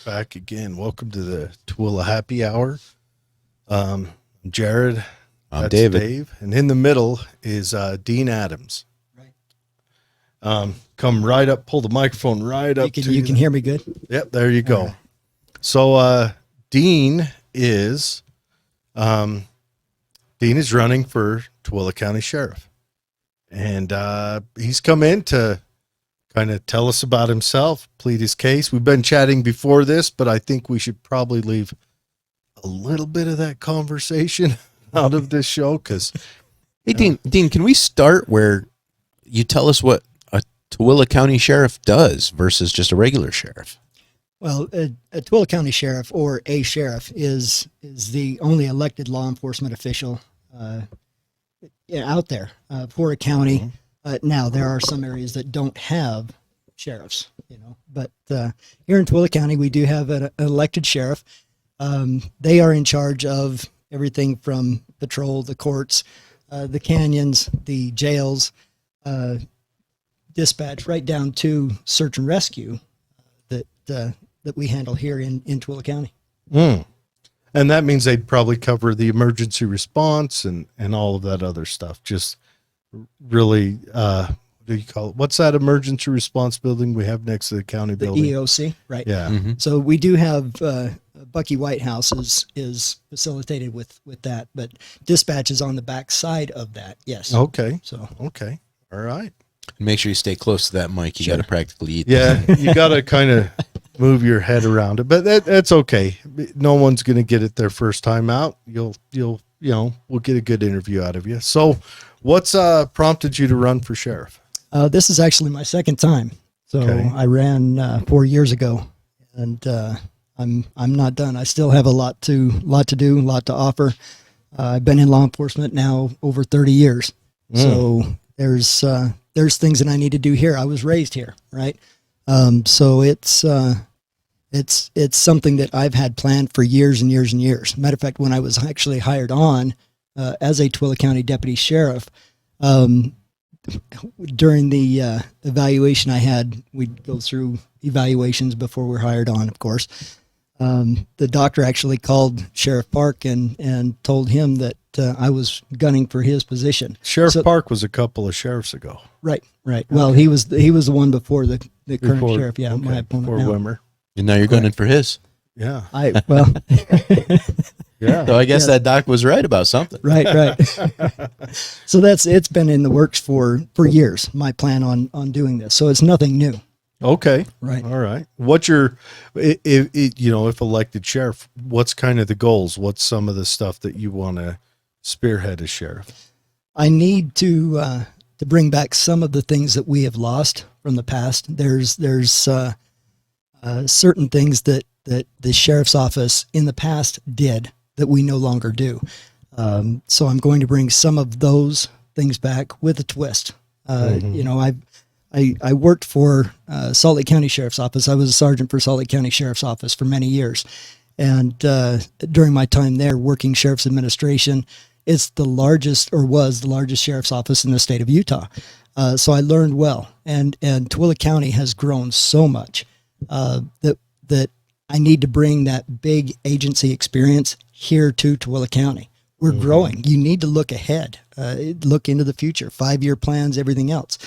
back again. Welcome to the Tooele Happy Hour. I'm Jared. I'm David. Dave. And in the middle is Dean Adams. Right. Come right up, pull the microphone right up. You can hear me good? Yep, there you go. Right. So Dean is running for Tooele County Sheriff. And he's come in to kind of tell us about himself, plead his case. We've been chatting before this, but I think we should probably leave a little bit of that conversation out of this show. Hey, Dean, can we start where you tell us what a Tooele County Sheriff does versus just a regular sheriff? Well, a Tooele County Sheriff, or a sheriff, is the only elected law enforcement official out there for a county. Mm-hmm. Now, there are some areas that don't have sheriffs, but here in Tooele County, we do have an elected sheriff. They are in charge of everything from patrol, the courts, the canyons, the jails, dispatch, right down to search and rescue that we handle here in Tooele County. Mm. And that means they'd probably cover the emergency response and all of that other stuff. Just really, what do you call it? What's that emergency response building we have next to the county building? The EOC, right? Yeah. Mm-hmm. So we do have Bucky Whitehouse is facilitated with that, but dispatch is on the back side of that. Yes. Okay. So okay. All right. Make sure you stay close to that mic. You got to practically eat. Yeah, you got to kind of move your head around it, but that's okay. No one's going to get it their first time out. You'll we'll get a good interview out of you. So, what's prompted you to run for sheriff? This is actually my second time. So okay. I ran 4 years ago, and I'm not done. I still have a lot to do, a lot to offer. I've been in law enforcement now over 30 years. So there's things that I need to do here. I was raised here, right? So it's something that I've had planned for years and years and years. Matter of fact, when I was actually hired on as a Tooele County deputy sheriff, during the evaluation I had, we'd go through evaluations before we're hired on, of course. The doctor actually called Sheriff Park and told him that I was gunning for his position. Sheriff Park was a couple of sheriffs ago. Right. Okay. Well, he was the one before the current sheriff. Yeah, okay. My opponent before Wimmer. And now you're gunning for his. Yeah. Yeah. So I guess that doc was right about something. Right. So it's been in the works for years. My plan on doing this. So it's nothing new. Okay. Right. All right. What's your, if elected sheriff, what's kind of the goals? What's some of the stuff that you want to spearhead as sheriff? I need to bring back some of the things that we have lost from the past. There's certain things that the sheriff's office in the past did that we no longer do. So I'm going to bring some of those things back with a twist. I worked for Salt Lake County Sheriff's Office. I was a sergeant for Salt Lake County Sheriff's Office for many years. And during my time there working Sheriff's Administration, it's the largest, or was the largest sheriff's office in the state of Utah. So I learned well. And Tooele County has grown so much that I need to bring that big agency experience here to Tooele County. We're growing. You need to look ahead, look into the future, 5-year plans, everything else.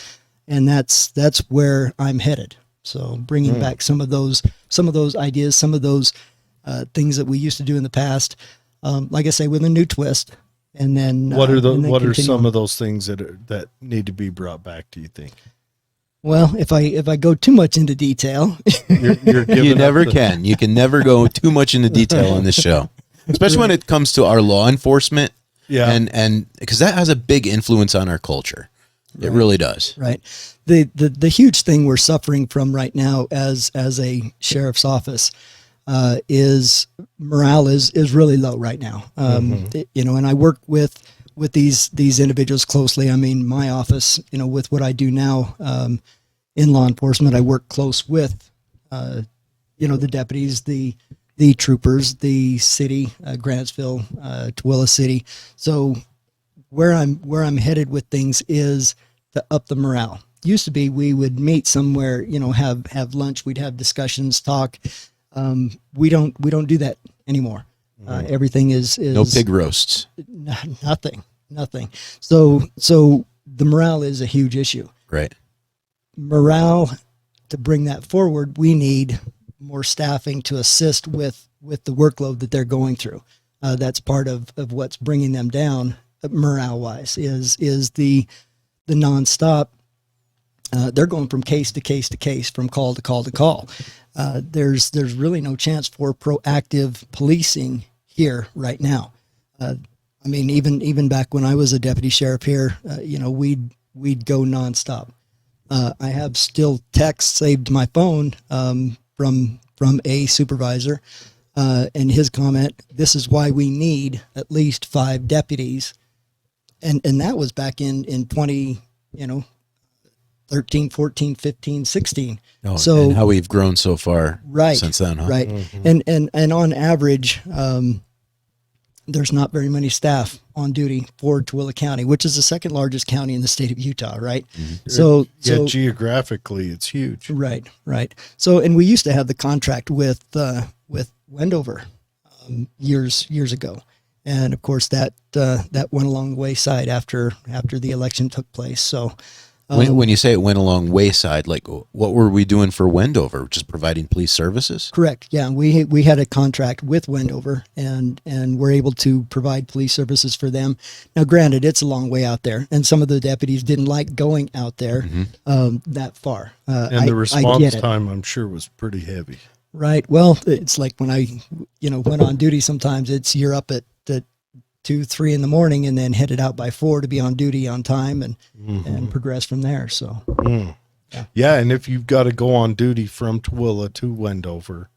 And that's where I'm headed. So bringing back some of those ideas, some of those things that we used to do in the past, like I say, with a new twist. And then what are some of those things that need to be brought back, do you think? Well, if I go too much into detail, you never can. You can never go too much into detail on this show, especially when it comes to our law enforcement. Yeah, and because that has a big influence on our culture. It really does. Right. The huge thing we're suffering from right now as a sheriff's office is morale is really low right now. And I work with these individuals closely. I mean, my office, with what I do now in law enforcement, I work close with the deputies, the troopers, the city, Grantsville, Tooele City. So where I'm headed with things is to up the morale. Used to be we would meet somewhere, have lunch, we'd have discussions, talk, We don't do that anymore. Everything is no pig roasts. Nothing. So the morale is a huge issue. Right. Morale, to bring that forward, we need more staffing to assist with the workload that they're going through. That's part of what's bringing them down morale wise is the nonstop. They're going from case to case to case, from call to call to call. There's really no chance for proactive policing here right now. I mean, even back when I was a deputy sheriff here, we'd go nonstop. I have still texts saved to my phone from a supervisor, and his comment: "This is why we need at least 5 deputies," and that was back in 20, 13, 14, 15, 16. Oh, so and how we've grown so far since then, huh? Right. Mm-hmm. And on average, there's not very many staff on duty for Tooele County, which is the second largest county in the state of Utah, right? Mm-hmm. So geographically, it's huge. Right. So, and we used to have the contract with Wendover years ago, and of course that went along the wayside after the election took place. So. When you say it went along wayside, like what were we doing for Wendover? Just providing police services? Correct. Yeah, we had a contract with Wendover, and we're able to provide police services for them. Now, granted, it's a long way out there, and some of the deputies didn't like going out there that far. And the response time, I'm sure, was pretty heavy. Right. Well, it's like when I went on duty. Sometimes you're up at 2, 3 in the morning, and then headed out by 4 to be on duty on time and progress from there. So, yeah. And if you've got to go on duty from Tooele to Wendover,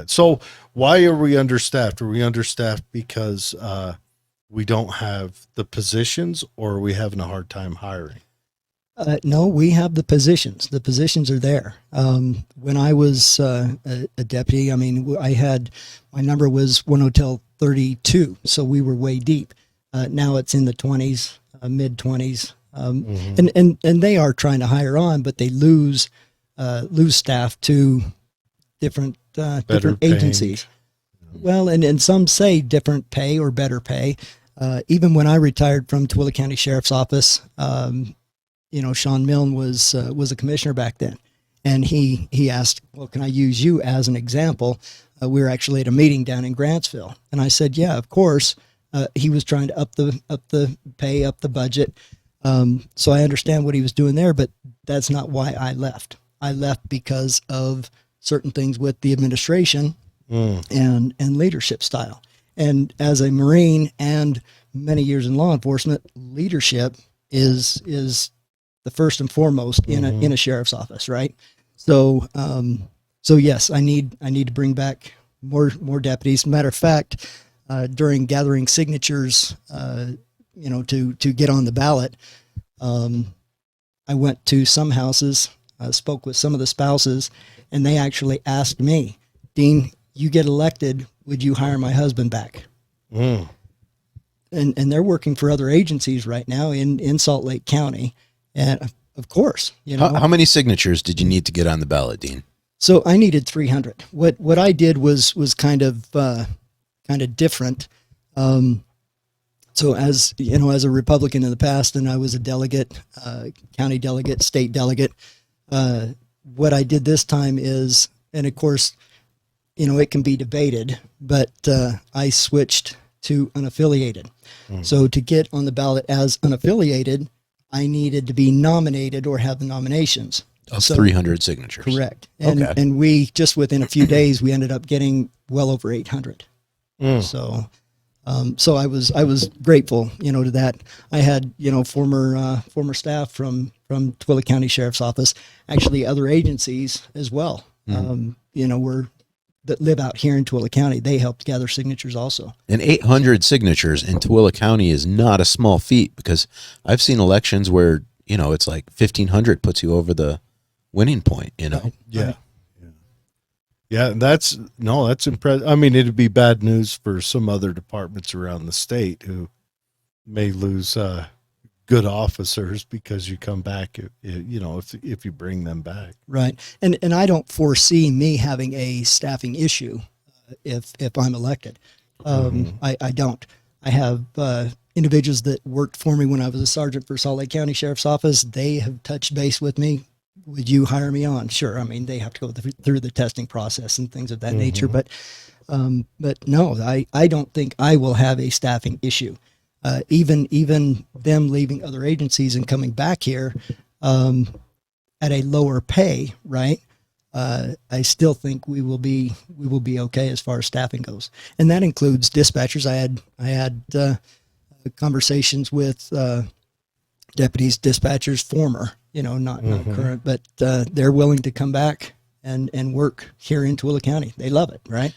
So why are we understaffed? Are we understaffed because we don't have the positions, or are we having a hard time hiring? No, we have the positions. The positions are there. When I was a deputy, I mean, my number was 102, so we were way deep. Now it's in the 20s, mid 20s, and they are trying to hire on, but they lose staff to different agencies. Well, and some say different pay or better pay. Even when I retired from Tooele County Sheriff's Office, Sean Milne was a commissioner back then, and he asked, "Well, can I use you as an example?" We were actually at a meeting down in Grantsville, and I said, "Yeah, of course." He was trying to up the pay, up the budget, so I understand what he was doing there, but that's not why I left. I left because of certain things with the administration and leadership style. And as a Marine and many years in law enforcement, leadership is the first and foremost in a sheriff's office, right? So yes, I need to bring back more deputies. Matter of fact, during gathering signatures, to get on the ballot, I went to some houses, spoke with some of the spouses, and they actually asked me, "Dean, you get elected, would you hire my husband back?" And they're working for other agencies right now in Salt Lake County. And of course, how many signatures did you need to get on the ballot, Dean? So I needed 300. What I did was kind of different. So as as a Republican in the past, and I was a delegate, county delegate, state delegate. What I did this time is, and of course, it can be debated, but I switched to unaffiliated. So to get on the ballot as unaffiliated, I needed to be nominated or have the nominations. Of 300 signatures. Correct. And we, just within a few days, we ended up getting well over 800. So I was grateful, to that. I had, former staff from Tooele County Sheriff's Office, actually other agencies as well, that live out here in Tooele County. They helped gather signatures also. And 800 signatures in Tooele County is not a small feat, because I've seen elections where, it's like 1,500 puts you over the winning point, Right. Yeah. Yeah, that's impressive. I mean, it'd be bad news for some other departments around the state who may lose good officers because you come back, if you bring them back. Right. And I don't foresee me having a staffing issue if I'm elected. I don't. I have individuals that worked for me when I was a sergeant for Salt Lake County Sheriff's Office. They have touched base with me. Would you hire me on? Sure. I mean, they have to go through the testing process and things of that nature. But no, I don't think I will have a staffing issue. Even them leaving other agencies and coming back here at a lower pay, right? I still think we will be okay as far as staffing goes, and that includes dispatchers. I had conversations with deputies, dispatchers, former, not current, but they're willing to come back and work here in Tooele County. They love it, right?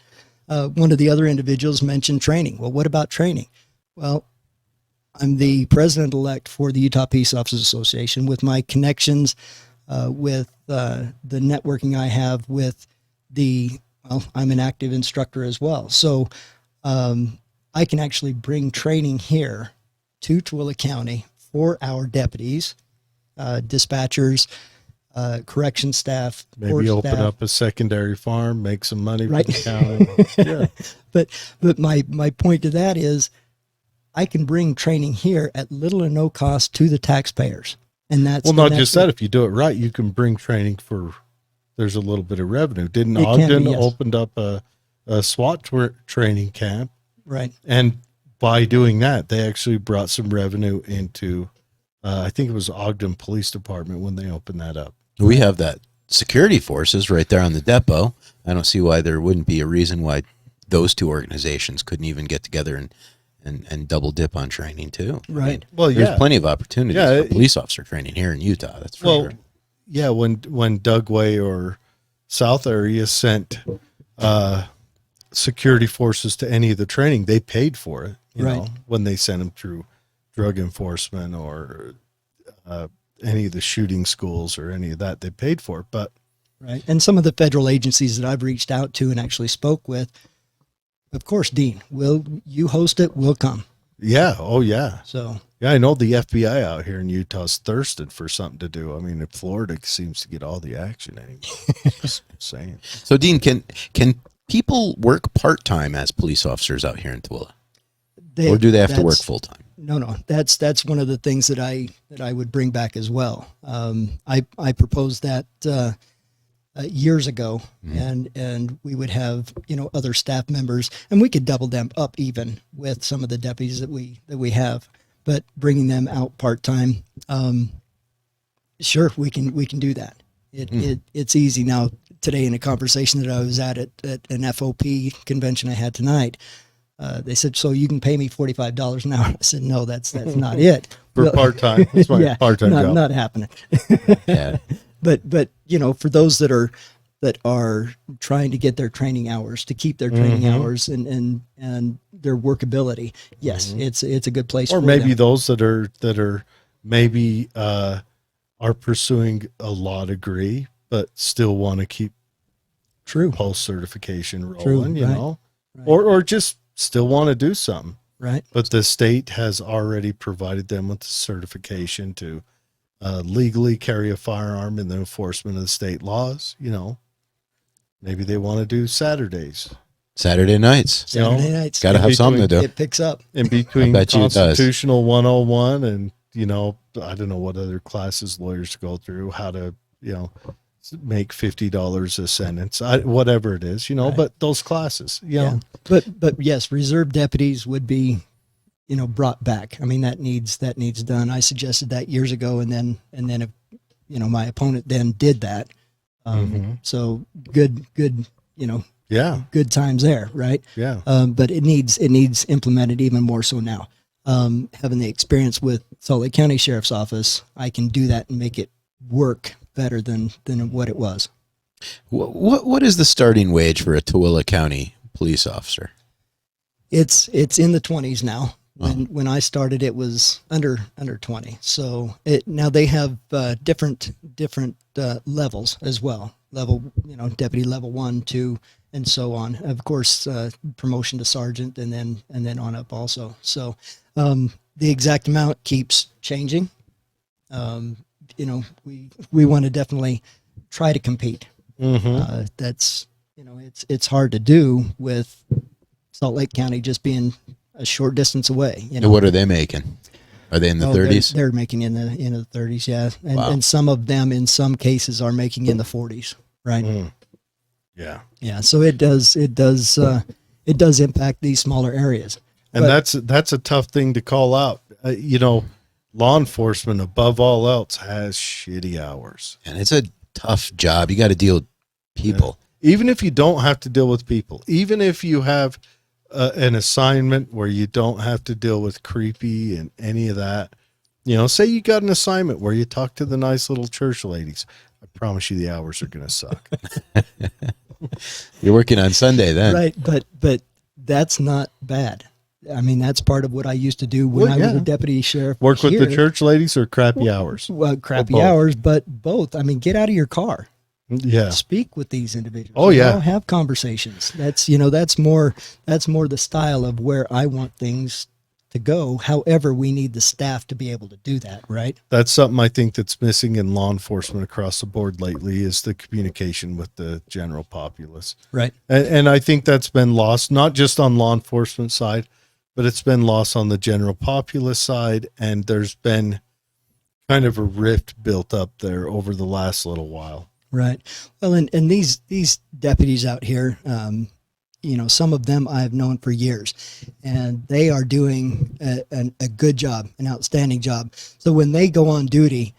One of the other individuals mentioned training. Well, what about training? Well, I'm the president-elect for the Utah Peace Officers Association. With my connections, with the networking I have with I'm an active instructor as well. So I can actually bring training here to Tooele County for our deputies, dispatchers, correction staff. Maybe open staff. up a secondary farm, make some money Right. for the county. Yeah. But my point to that is I can bring training here at little or no cost to the taxpayers. And that's Not just that. If you do it right, you can bring training there's a little bit of revenue. Didn't Ogden opened up a SWAT training camp? Right. And by doing that, they actually brought some revenue into, I think it was Ogden Police Department when they opened that up. We have that security forces right there on the depot. I don't see why there wouldn't be a reason why those two organizations couldn't even get together and double dip on training too. Right. I mean, Well, there's plenty of opportunities Yeah, for police officer training here in Utah. That's for sure. Yeah, when Dugway or South area sent security forces to any of the training, they paid for it. You know, when they sent them through drug enforcement or any of the shooting schools or any of that, they paid for it. But right, and some of the federal agencies that I've reached out to and actually spoke with, of course, Dean, will you host it? We'll come. Yeah. Oh, yeah. So yeah, I know the FBI out here in Utah's thirsted for something to do. I mean, Florida seems to get all the action anyway. Just saying. So, Dean, can people work part-time as police officers out here in Tooele? Or do they have to work full-time? No. That's one of the things that I would bring back as well. I proposed that years ago, and we would have other staff members, and we could double them up even with some of the deputies that we have, but bringing them out part-time. Sure, we can do that. It's easy. Now today in a conversation that I was at an FOP convention I had tonight, they said, so you can pay me $45 an hour. I said, no, that's not it. For part-time. That's my part-time job. Not happening. Yeah. But for those that are trying to get their training hours, to keep their training hours and their workability, yes, it's a good place. Or for maybe them. those that are maybe are pursuing a law degree but still want to keep post certification rolling, you know, or just still want to do something, right? But the state has already provided them with the certification to legally carry a firearm in the enforcement of the state laws. Maybe they want to do Saturday nights. Got to have something to do. It picks up In between I bet you it does. Constitutional 101 and, I don't know what other classes lawyers go through, how to, make $50 a sentence, whatever it is, but those classes, know. But yes, reserve deputies would be, brought back. I mean, that needs done. I suggested that years ago, and then my opponent then did that. So good, good times there, right? Yeah. But it needs implemented even more so now. Having the experience with Salt Lake County Sheriff's Office, I can do that and make it work better than what it was. What is the starting wage for a Tooele County police officer? It's in the 20s now. When I started, it was under 20. So now they have different levels as well. Deputy level 1, 2, and so on. Of course, promotion to sergeant, and then on up also. So the exact amount keeps changing. We want to definitely try to compete. That's, it's hard to do with Salt Lake County just being a short distance away. And what are they making? Are they in the 30s? They're making in the 30s, yeah. And, Wow. and some of them, in some cases, are making in the 40s, right? Yeah. Yeah. So it does impact these smaller areas. And that's a tough thing to call out. Law enforcement, above all else, has shitty hours. And it's a tough job. You got to deal with people. Yeah. Even if you don't have to deal with people, even if you have an assignment where you don't have to deal with creepy and any of that, say you got an assignment where you talk to the nice little church ladies. I promise you the hours are going to suck. You're working on Sunday then. Right. But that's not bad. I mean, that's part of what I used to do when I was a deputy sheriff. Work with the church ladies or crappy hours? Well, crappy hours, but both. I mean, get out of your car. Yeah. Speak with these individuals. Oh, yeah. Have conversations. That's more the style of where I want things to go. However, we need the staff to be able to do that, right? That's something I think that's missing in law enforcement across the board lately is the communication with the general populace. Right. And I think that's been lost, not just on law enforcement side, but it's been lost on the general populace side. And there's been kind of a rift built up there over the last little while. Right. Well, and these deputies out here, some of them I've known for years, and they are doing a good job, an outstanding job. So when they go on duty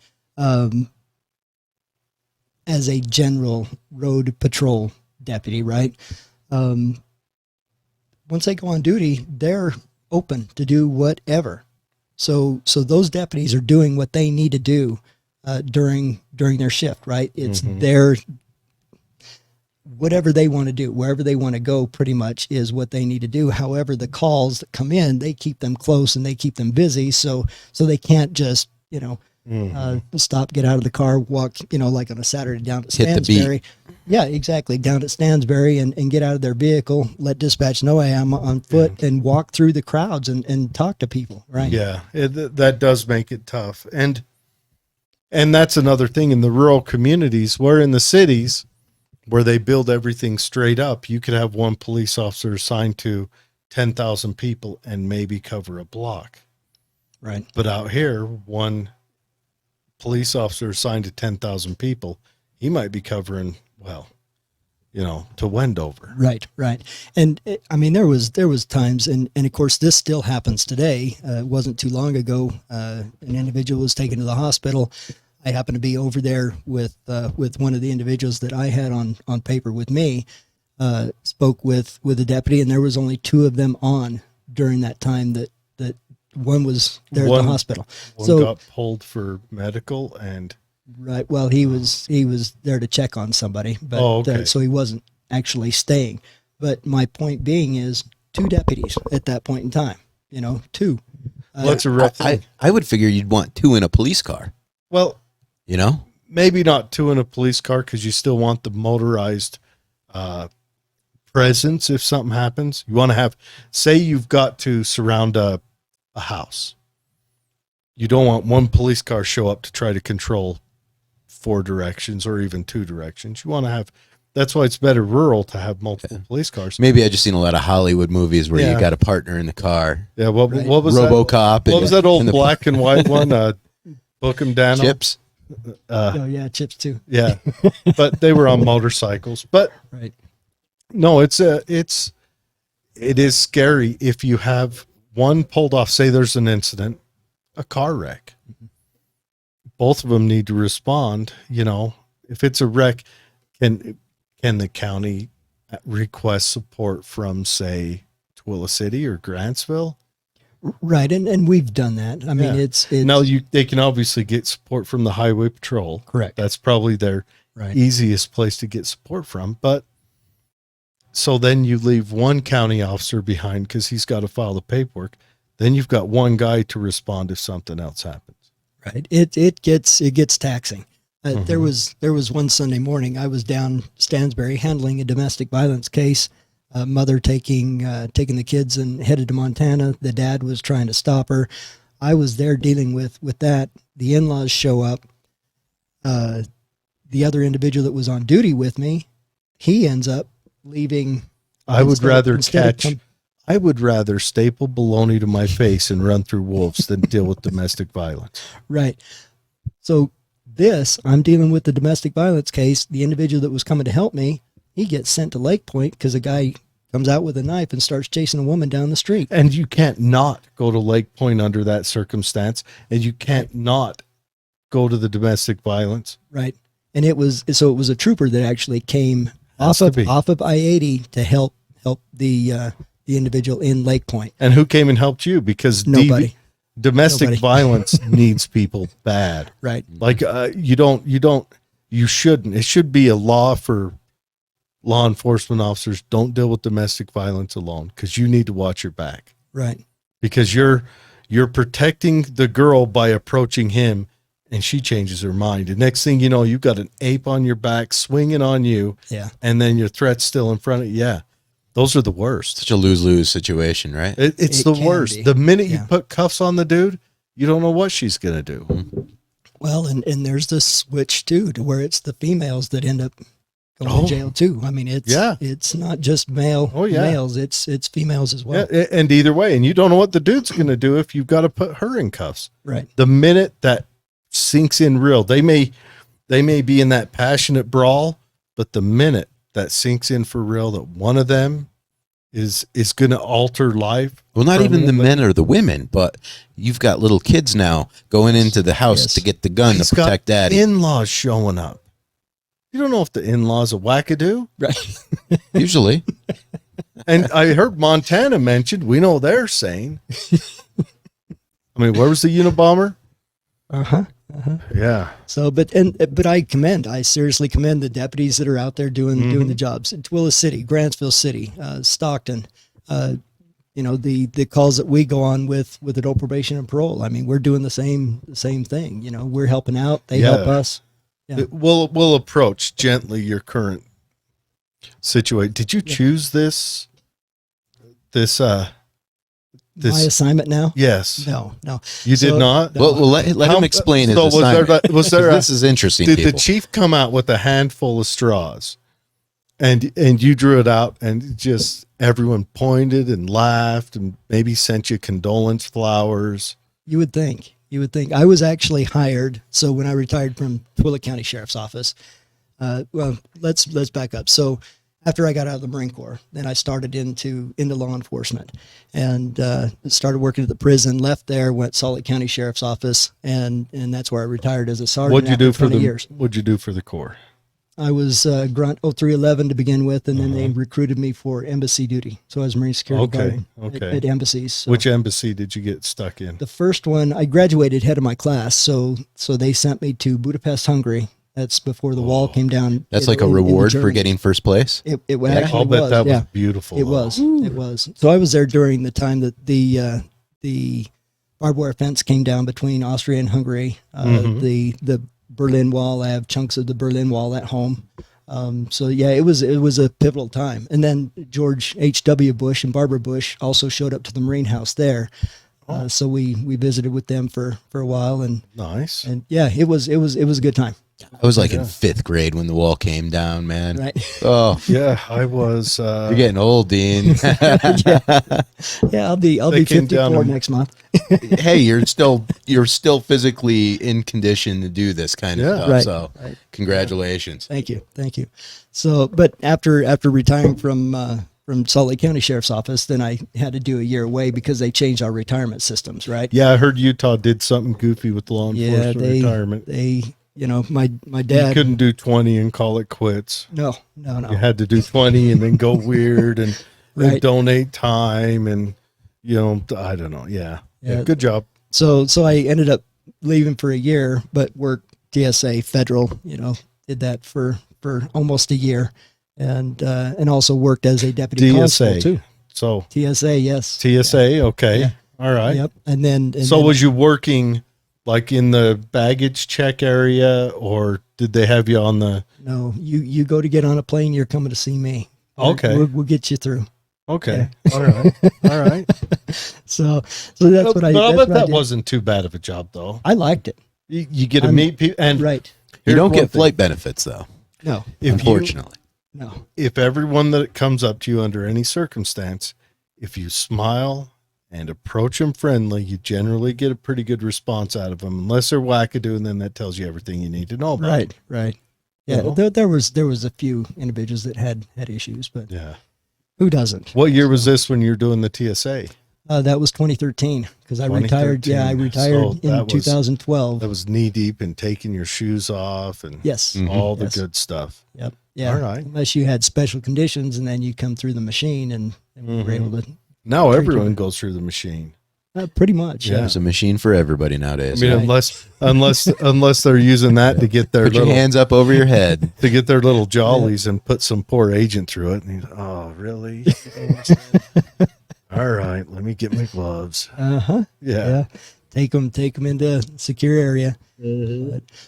as a general road patrol deputy, right? Once they go on duty, they're open to do whatever. So those deputies are doing what they need to do during their shift, right? It's their whatever they want to do, wherever they want to go, pretty much is what they need to do. However, the calls that come in, they keep them close and they keep them busy, so they can't just stop, get out of the car, walk, like on a Saturday down to Stansbury. Yeah, exactly, down at Stansbury and get out of their vehicle, let dispatch know I am on foot, and walk through the crowds and talk to people, right? Yeah, that does make it tough. And that's another thing in the rural communities, where in the cities where they build everything straight up, you could have one police officer assigned to 10,000 people and maybe cover a block. Right. But out here, one police officer assigned to 10,000 people, he might be covering, to Wendover. Right. And there was times, and of course this still happens today. It wasn't too long ago. An individual was taken to the hospital. I happened to be over there with one of the individuals that I had on paper with me, spoke with the deputy, and there was only two of them on during that time that one was there at the hospital. One got pulled for medical and... Right. Well, he was there to check on somebody, but so he wasn't actually staying. But my point being is two deputies at that point in time, two. That's a rough thing. I would figure you'd want two in a police car. Well, maybe not two in a police car, because you still want the motorized presence if something happens. You want to have, say you've got to surround a house. You don't want one police car show up to try to control 4 directions or even 2 directions. You want to have, that's why it's better rural to have multiple police cars. Maybe I just seen a lot of Hollywood movies where you got a partner in the car. Yeah. What was RoboCop? What was that old black and white one? Book 'em down. Chips. Chips too. Yeah, but they were on motorcycles. But right. No, it is scary if you have one pulled off. Say there's an incident, a car wreck. Both of them need to respond. If it's a wreck, can the county request support from, say, Tooele City or Grantsville? Right, and we've done that. I mean, it's now they can obviously get support from the highway patrol. Correct. That's probably their easiest place to get support from. But so then you leave one county officer behind because he's got to file the paperwork. Then you've got one guy to respond if something else happens. Right. It gets taxing. There was one Sunday morning I was down Stansbury handling a domestic violence case. Mother taking the kids and headed to Montana. The dad was trying to stop her. I was there dealing with that. The in-laws show up. The other individual that was on duty with me, he ends up leaving. I would rather staple baloney to my face and run through wolves than deal with domestic violence. Right. So I'm dealing with the domestic violence case. The individual that was coming to help me, he gets sent to Lake Point because a guy comes out with a knife and starts chasing a woman down the street. And you can't not go to Lake Point under that circumstance, and you can't not go to the domestic violence. Right. And it was a trooper that actually came off of I-80 to help the individual in Lake Point. And who came and helped you? Because nobody. Domestic violence needs people bad. Right. Like you shouldn't. It should be a law for law enforcement officers. Don't deal with domestic violence alone, because you need to watch your back. Right. Because you're protecting the girl by approaching him, and she changes her mind. And next thing you know, you've got an ape on your back swinging on you. Yeah. And then your threat's still in front of you. Yeah. Those are the worst. Such a lose-lose situation, right? It's the worst. Be. The minute you put cuffs on the dude, you don't know what she's going to do. Mm-hmm. Well, and there's this switch too, to where it's the females that end up going to jail too. I mean, it's not just males, it's females as well. Yeah, and either way, and you don't know what the dude's going to do if you've got to put her in cuffs. Right. The minute that sinks in real, they may be in that passionate brawl, but the minute that sinks in for real, that one of them is going to alter life. Well, not even the men or the women, but you've got little kids now going into the house to get the gun to protect daddy. In-laws showing up. You don't know if the in-laws a wackadoo. Right. Usually. And I heard Montana mentioned, we know they're sane. I mean, where was the Unabomber? Uh-huh. Yeah. So, but I seriously commend the deputies that are out there doing the jobs in Tooele City, Grantsville City, Stockton, the calls that we go on with adult probation and parole. I mean, we're doing the same thing. You know, we're helping out. They help us. Yeah. We'll approach gently your current situation. Did you choose this my assignment now? Yes. No. You did not? No. Well, let him explain his assignment. Was there this is interesting. Did the chief come out with a handful of straws and you drew it out and just everyone pointed and laughed and maybe sent you condolence flowers? You would think. I was actually hired. So when I retired from Tooele County Sheriff's Office, let's back up. So after I got out of the Marine Corps, then I started into law enforcement and started working at the prison, left there, went to Salt Lake County Sheriff's Office, and that's where I retired as a sergeant. What'd you do for years. What'd you do for the Corps? I was Grunt 0311 to begin with, and then they recruited me for embassy duty. So I was Marine Security Guard at embassies. So which embassy did you get stuck in? The first one, I graduated head of my class, so they sent me to Budapest, Hungary. That's before the wall came down. That's like a reward for getting first place. It actually I'll bet was. that was beautiful. It was. It was. So I was there during the time that the barbed wire fence came down between Austria and Hungary. The Berlin Wall. I have chunks of the Berlin Wall at home. So yeah, it was a pivotal time. And then George H.W. Bush and Barbara Bush also showed up to the Marine House there. So we visited with them for a while, and nice. And yeah, it was a good time. I was like in 5th grade when the wall came down, man. Right. Oh yeah, I was. You're getting old, Dean. Yeah, I'll be 54 next month. Hey, you're still physically in condition to do this kind of stuff. Right, so, congratulations. Thank you. So, but after retiring from Salt Lake County Sheriff's Office, then I had to do a year away because they changed our retirement systems. Right. Yeah, I heard Utah did something goofy with law enforcement retirement. My dad. You couldn't do 20 and call it quits. No. You had to do 20 and then go weird and donate time and, I don't know. Yeah. Good job. So I ended up leaving for a year, but worked TSA federal, did that for almost a year and also worked as a deputy constable too. So TSA, yes. TSA. Yeah. Okay. Yeah. All right. Yep. And then was you working like in the baggage check area, or did they have you on the? No, you go to get on a plane. You're coming to see me. Okay. We'll get you through. Okay. All right. All right. So that's what I. But I'll that's bet what I that did. wasn't too bad of a job, though. I liked it. You get to meet people, and Right. You here's don't one get thing. flight benefits though, No. unfortunately. No. If everyone that comes up to you under any circumstance, if you smile and approach them friendly, you generally get a pretty good response out of them, unless they're wackadoo, and then that tells you everything you need to know about them. Right. Yeah. know? There was a few individuals that had issues, but Yeah. who doesn't? What year was this when you were doing the TSA? That was 2013 because I retired. Yeah, I 2013. retired So that in was- 2012. That was knee deep in taking your shoes off and Yes. all the Yes. good stuff. Yep. Yeah. All right. Unless you had special conditions, and then you come through the machine, and we were able to. Now Treat everyone you. goes through the machine. Pretty much. Yeah. There's a machine for everybody I nowadays. mean, unless they're using that to get their Put your little hands up over your head. to get their little jollies and put some poor agent through it. And he's, oh, really? All right, let me get my gloves. Yeah. Yeah. Take them into secure area.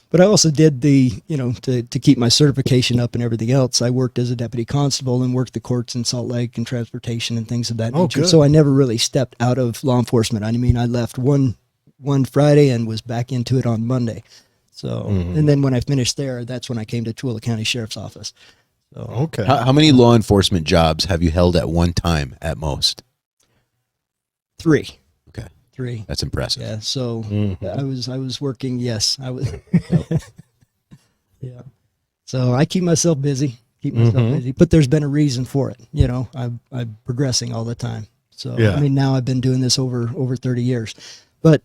But I also did to keep my certification up and everything else. I worked as a deputy constable and worked the courts in Salt Lake and transportation and things of that Oh, nature. good. So I never really stepped out of law enforcement. I mean, I left one Friday and was back into it on Monday. So, and then when I finished there, that's when I came to Tooele County Sheriff's Office. So Okay. How many law enforcement jobs have you held at one time at most? 3. Okay, 3. that's impressive. Yeah. So I was working. Yes, I was. Yeah. So I keep myself busy. But there's been a reason for it. I'm progressing all the time. So Yeah. I mean, now I've been doing this over 30 years. But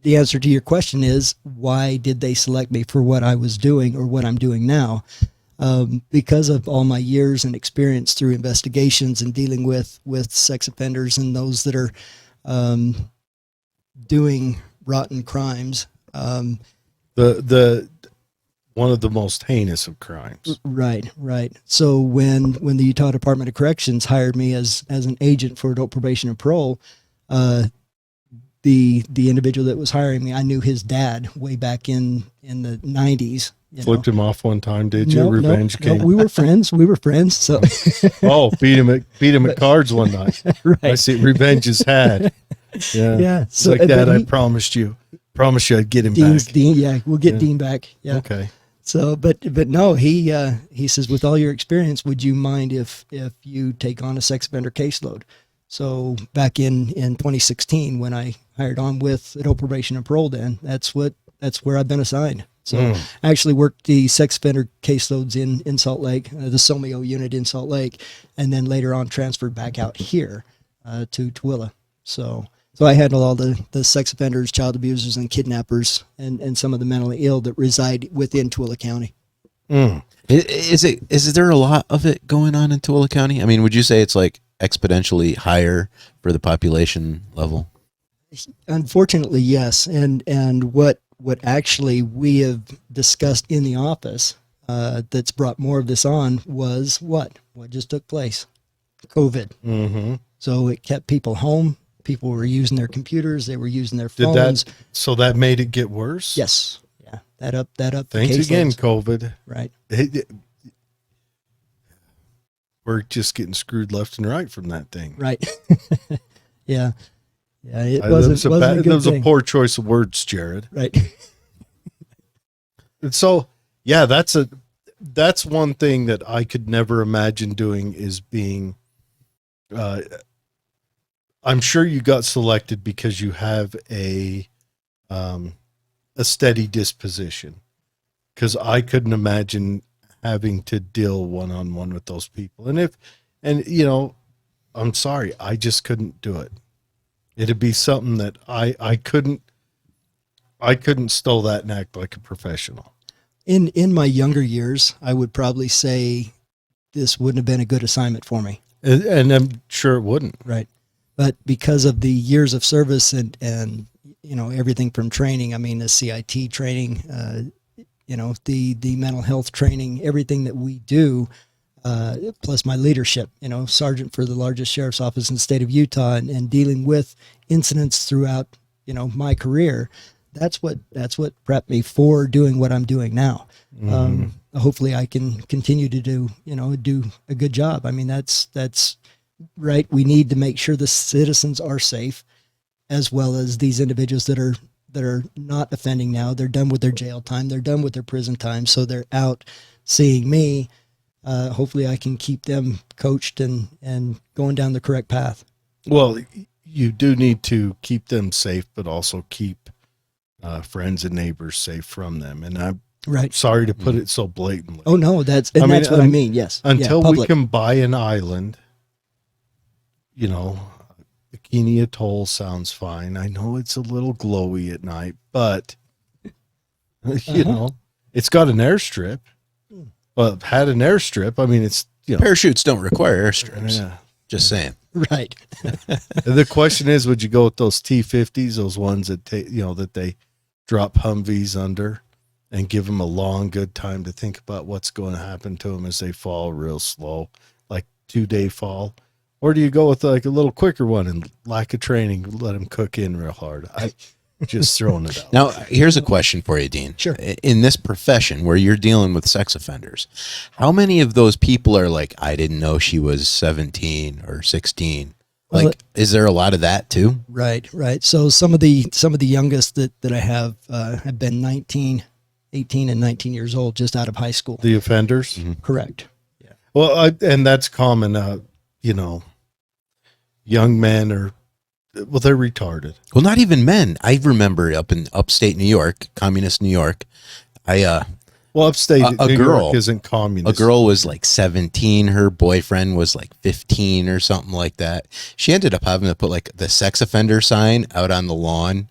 the answer to your question is, why did they select me for what I was doing or what I'm doing now? Because of all my years and experience through investigations and dealing with sex offenders and those that are doing rotten crimes. The one of the most heinous of crimes. Right. So when the Utah Department of Corrections hired me as an agent for adult probation and parole, the individual that was hiring me, I knew his dad way back in the 90s. Flipped him off one time, did you? Revenge came. We were friends. So Oh, beat him at cards one night. right. I see. Revenge is had. Yeah. Yeah. It's So like but that. I he- promised you I'd get him Dean, back. yeah, we'll get Dean back. Yeah. Okay. So, but no, he says, with all your experience, would you mind if you take on a sex offender caseload? So back in 2016, when I hired on with adult probation and parole, then that's where I've been assigned. So I actually worked the sex offender caseloads in Salt Lake, the SOMIO unit in Salt Lake, and then later on transferred back out here to Tooele. So I handle all the sex offenders, child abusers, and kidnappers, and some of the mentally ill that reside within Tooele County. Is there a lot of it going on in Tooele County? I mean, would you say it's like exponentially higher for the population level? Unfortunately, yes. And what actually we have discussed in the office that's brought more of this on was what just took place? COVID. Mm-hmm. So it kept people home. People were using their computers. They were using their Did phones. so that made it get worse? Yes. Yeah. That up. the Thanks again, caseloads. COVID. Right. We're just getting screwed left and right from that thing. Right. Yeah. Yeah. It That wasn't was a a good that was a thing. poor choice of words, Jared. Right. And so, yeah, that's one thing that I could never imagine doing is being. I'm sure you got selected because you have a steady disposition. Because I couldn't imagine having to deal one-on-one with those people, I'm sorry, I just couldn't do it. It'd be something that I couldn't stow that and act like a professional. In my younger years, I would probably say this wouldn't have been a good assignment for me. And I'm sure it wouldn't. Right. But because of the years of service and everything from training, I mean, the CIT training, the mental health training, everything that we do, plus my leadership, sergeant for the largest sheriff's office in the state of Utah and dealing with incidents throughout, my career. That's what prepped me for doing what I'm doing now. Hopefully I can continue to do a good job. I mean, that's right? We need to make sure the citizens are safe, as well as these individuals that are not offending now. They're done with their jail time. They're done with their prison time. So they're out seeing me. Hopefully I can keep them coached and going down the correct path. Well, you do need to keep them safe, but also keep friends and neighbors safe from them. And I'm sorry to put it so blatantly. Oh no, that's what I mean. Yes. Until we can buy an island, Bikini Atoll sounds fine. I know it's a little glowy at night, but it's got an airstrip. Well, had an airstrip. I mean, it's parachutes don't require airstrips. Yeah. Just saying. Right. The question is, would you go with those T-50s, those ones that that they drop Humvees under, and give them a long, good time to think about what's going to happen to them as they fall real slow, like 2-day fall? Or do you go with like a little quicker one and lack of training, let them cook in real hard? I just throwing it out. Now, here's a question for you, Dean. Sure. In this profession where you're dealing with sex offenders, how many of those people are like, I didn't know she was 17 or 16? Like, is there a lot of that too? Right. So some of the youngest that I have been 18 and 19 years old, just out of high school. The offenders? Mm-hmm. Correct. Yeah. Well, and that's common. Young men are, they're retarded. Well, not even men. I remember up in upstate New York, communist New York, upstate New York isn't communist. A girl was like 17. Her boyfriend was like 15 or something like that. She ended up having to put like the sex offender sign out on the lawn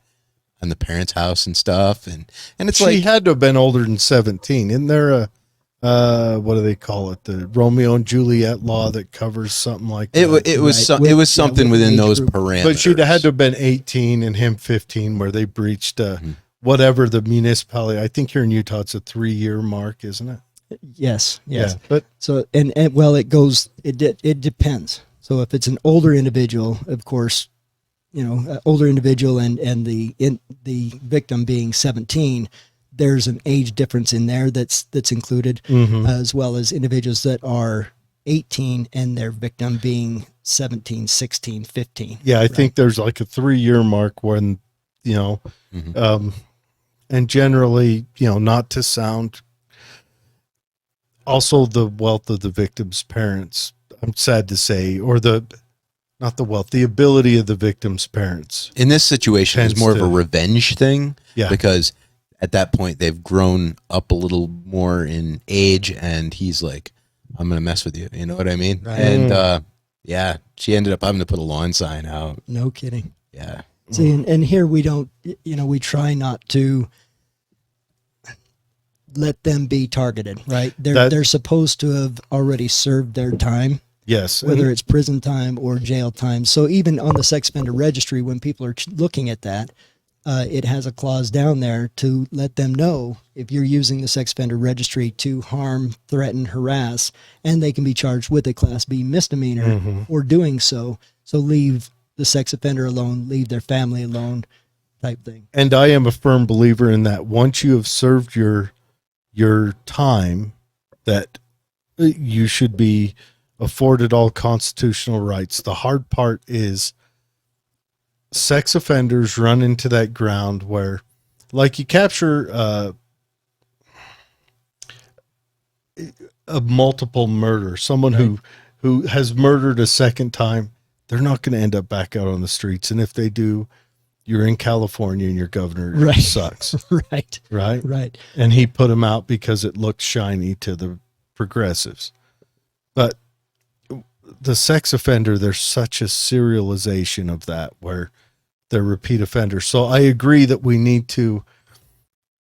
on the parents' house and stuff. And it's she had to have been older than 17. Isn't there a what do they call it? The Romeo and Juliet law that covers something like that. It was something within those parameters. But she'd had to have been 18 and him 15, where they breached whatever the municipality. I think here in Utah it's a 3-year mark, isn't it? Yes. Yeah, but so it depends. So if it's an older individual, of course, older individual and the victim being 17. There's an age difference in there that's included, as well as individuals that are 18 and their victim being 17, 16, 15. Yeah, I think there's like a 3-year mark when, and generally, not to sound, also the wealth of the victim's parents, I'm sad to say, or not the wealth, the ability of the victim's parents. In this situation, it's more of a revenge thing. Yeah. Because at that point, they've grown up a little more in age, and he's like, I'm going to mess with you. You know what I mean? Right. And, she ended up having to put a lawn sign out. No kidding. Yeah. See, and here we don't, we try not to let them be targeted, right? They're supposed to have already served their time. Yes. Whether it's prison time or jail time. So even on the sex offender registry, when people are looking at that, it has a clause down there to let them know if you're using the sex offender registry to harm, threaten, harass, and they can be charged with a Class B misdemeanor or doing so. So leave the sex offender alone, leave their family alone, type thing. And I am a firm believer in that. Once you have served your time, that you should be afforded all constitutional rights. The hard part is sex offenders run into that ground where, like, you capture a multiple murder, someone who has murdered a second time, they're not going to end up back out on the streets. And if they do, you're in California and your governor sucks. Right. And he put them out because it looked shiny to the progressives. But the sex offender, there's such a serialization of that where they're repeat offenders. So I agree that we need to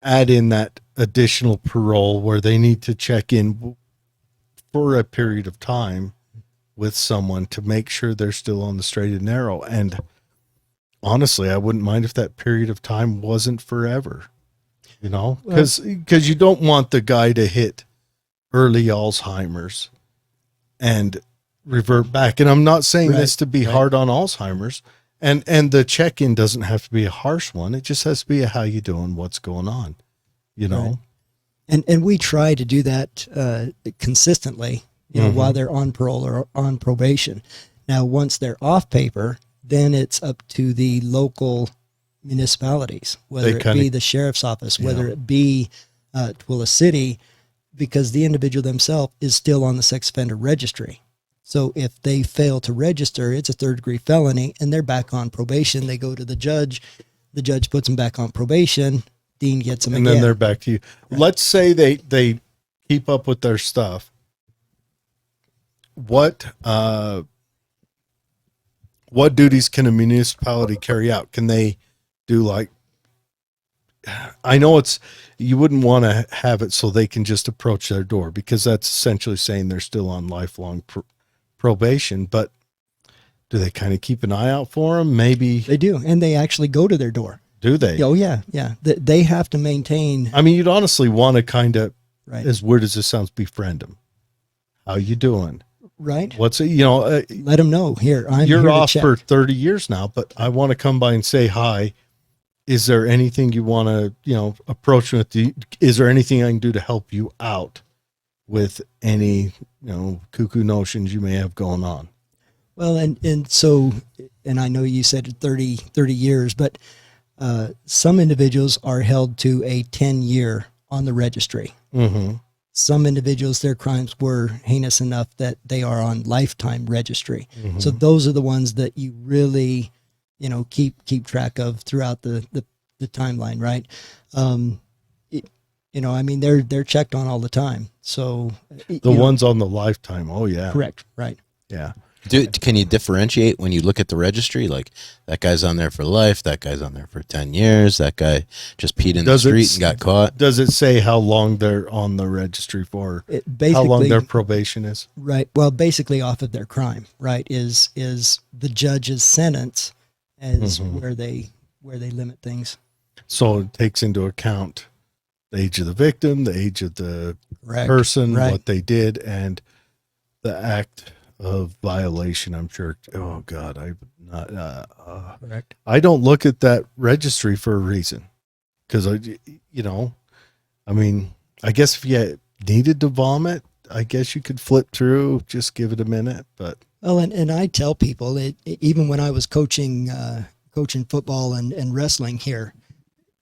add in that additional parole where they need to check in for a period of time with someone to make sure they're still on the straight and narrow. And honestly, I wouldn't mind if that period of time wasn't forever, because you don't want the guy to hit early Alzheimer's and revert back. And I'm not saying this to be hard on Alzheimer's, and the check-in doesn't have to be a harsh one. It just has to be a how you doing, what's going on, Right. And we try to do that consistently, while they're on parole or on probation. Now, once they're off paper, then it's up to the local municipalities, whether it be the sheriff's office, whether it be Tooele City, because the individual themselves is still on the sex offender registry. So if they fail to register, it's a third-degree felony, and they're back on probation. They go to the judge puts them back on probation. Dean gets them and again. then they're back to you. Right. Let's say they keep up with their stuff. What duties can a municipality carry out? Can they do, like, I know you wouldn't want to have it so they can just approach their door, because that's essentially saying they're still on lifelong probation, but do they kind of keep an eye out for them? Maybe they do, and they actually go to their door. Do they? Oh yeah. They have to maintain. I mean, you'd honestly want to kind of, right, as weird as this sounds, befriend them. How you doing? Right. What's it? Let them know. You're off for 30 years now, but I want to come by and say hi. Is there anything you want to, approach me with? Is there anything I can do to help you out with any, cuckoo notions you may have going on? Well, and so I know you said 30 years, but some individuals are held to a 10-year on the registry. Mm-hmm. Some individuals, their crimes were heinous enough that they are on lifetime registry. Mm-hmm. So those are the ones that you really, keep track of throughout the timeline, right? I mean, they're checked on all the time. So the ones on the lifetime. Oh yeah. Correct. Right. Yeah. Can you differentiate when you look at the registry? Like, that guy's on there for life, that guy's on there for 10 years, that guy just peed in the street and got caught? Does it say how long they're on the registry for? How long their probation is? Right. Well, basically off of their crime, right, is the judge's sentence as mm-hmm. where they limit things. So it takes into account the age of the victim, the age of the person, right, what they did, and the act of violation. I'm sure. Oh God, I would not. Correct. I don't look at that registry for a reason, because I mean, I guess if you needed to vomit, I guess you could flip through, just give it a minute. But well, and I tell people even when I was coaching football and wrestling here,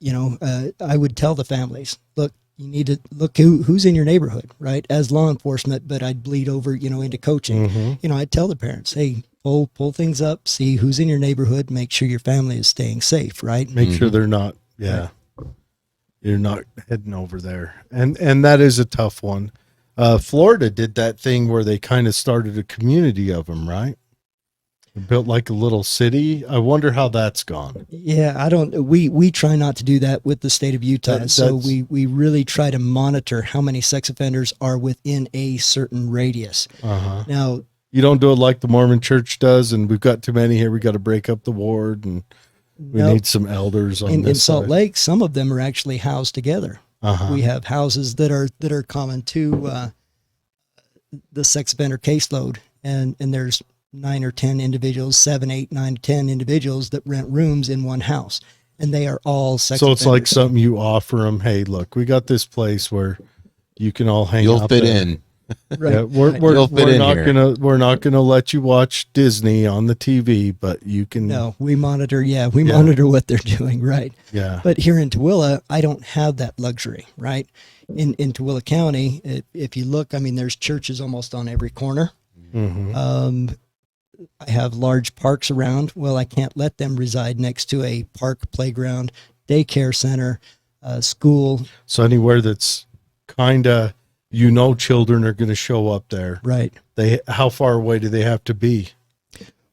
I would tell the families, look, you need to look who's in your neighborhood, right? As law enforcement, but I'd bleed over, into coaching. Mm-hmm. I'd tell the parents, hey, pull things up, see who's in your neighborhood, make sure your family is staying safe, right? Make sure they're not, right, you're not heading over there. And that is a tough one. Florida did that thing where they kind of started a community of them, right? Built like a little city. I wonder how that's gone. Yeah, we try not to do that with the state of Utah. So we really try to monitor how many sex offenders are within a certain radius. Uh-huh. Now, you don't do it like the Mormon church does, and we've got too many here, we got to break up the ward, and we need some elders on in this Salt side. Lake, some of them are actually housed together. Uh-huh. We have houses that are common to the sex offender caseload, and there's 9 or 10 individuals, 7, 8, 9, 10 individuals that rent rooms in one house, and they are all sex So it's offenders. like something you offer them. Hey, look, we got this place where you can all hang out. You'll fit there. in. Right. Yeah, we're not gonna let you watch Disney on the TV, but you can. No, we monitor. Yeah, we monitor what they're doing. Right. Yeah. But here in Tooele, I don't have that luxury. Right. In Tooele County, if you look, I mean, there's churches almost on every corner. Mm-hmm. I have large parks around. Well, I can't let them reside next to a park, playground, daycare center, school. So anywhere that's kind of, children are going to show up there. Right. How far away do they have to be?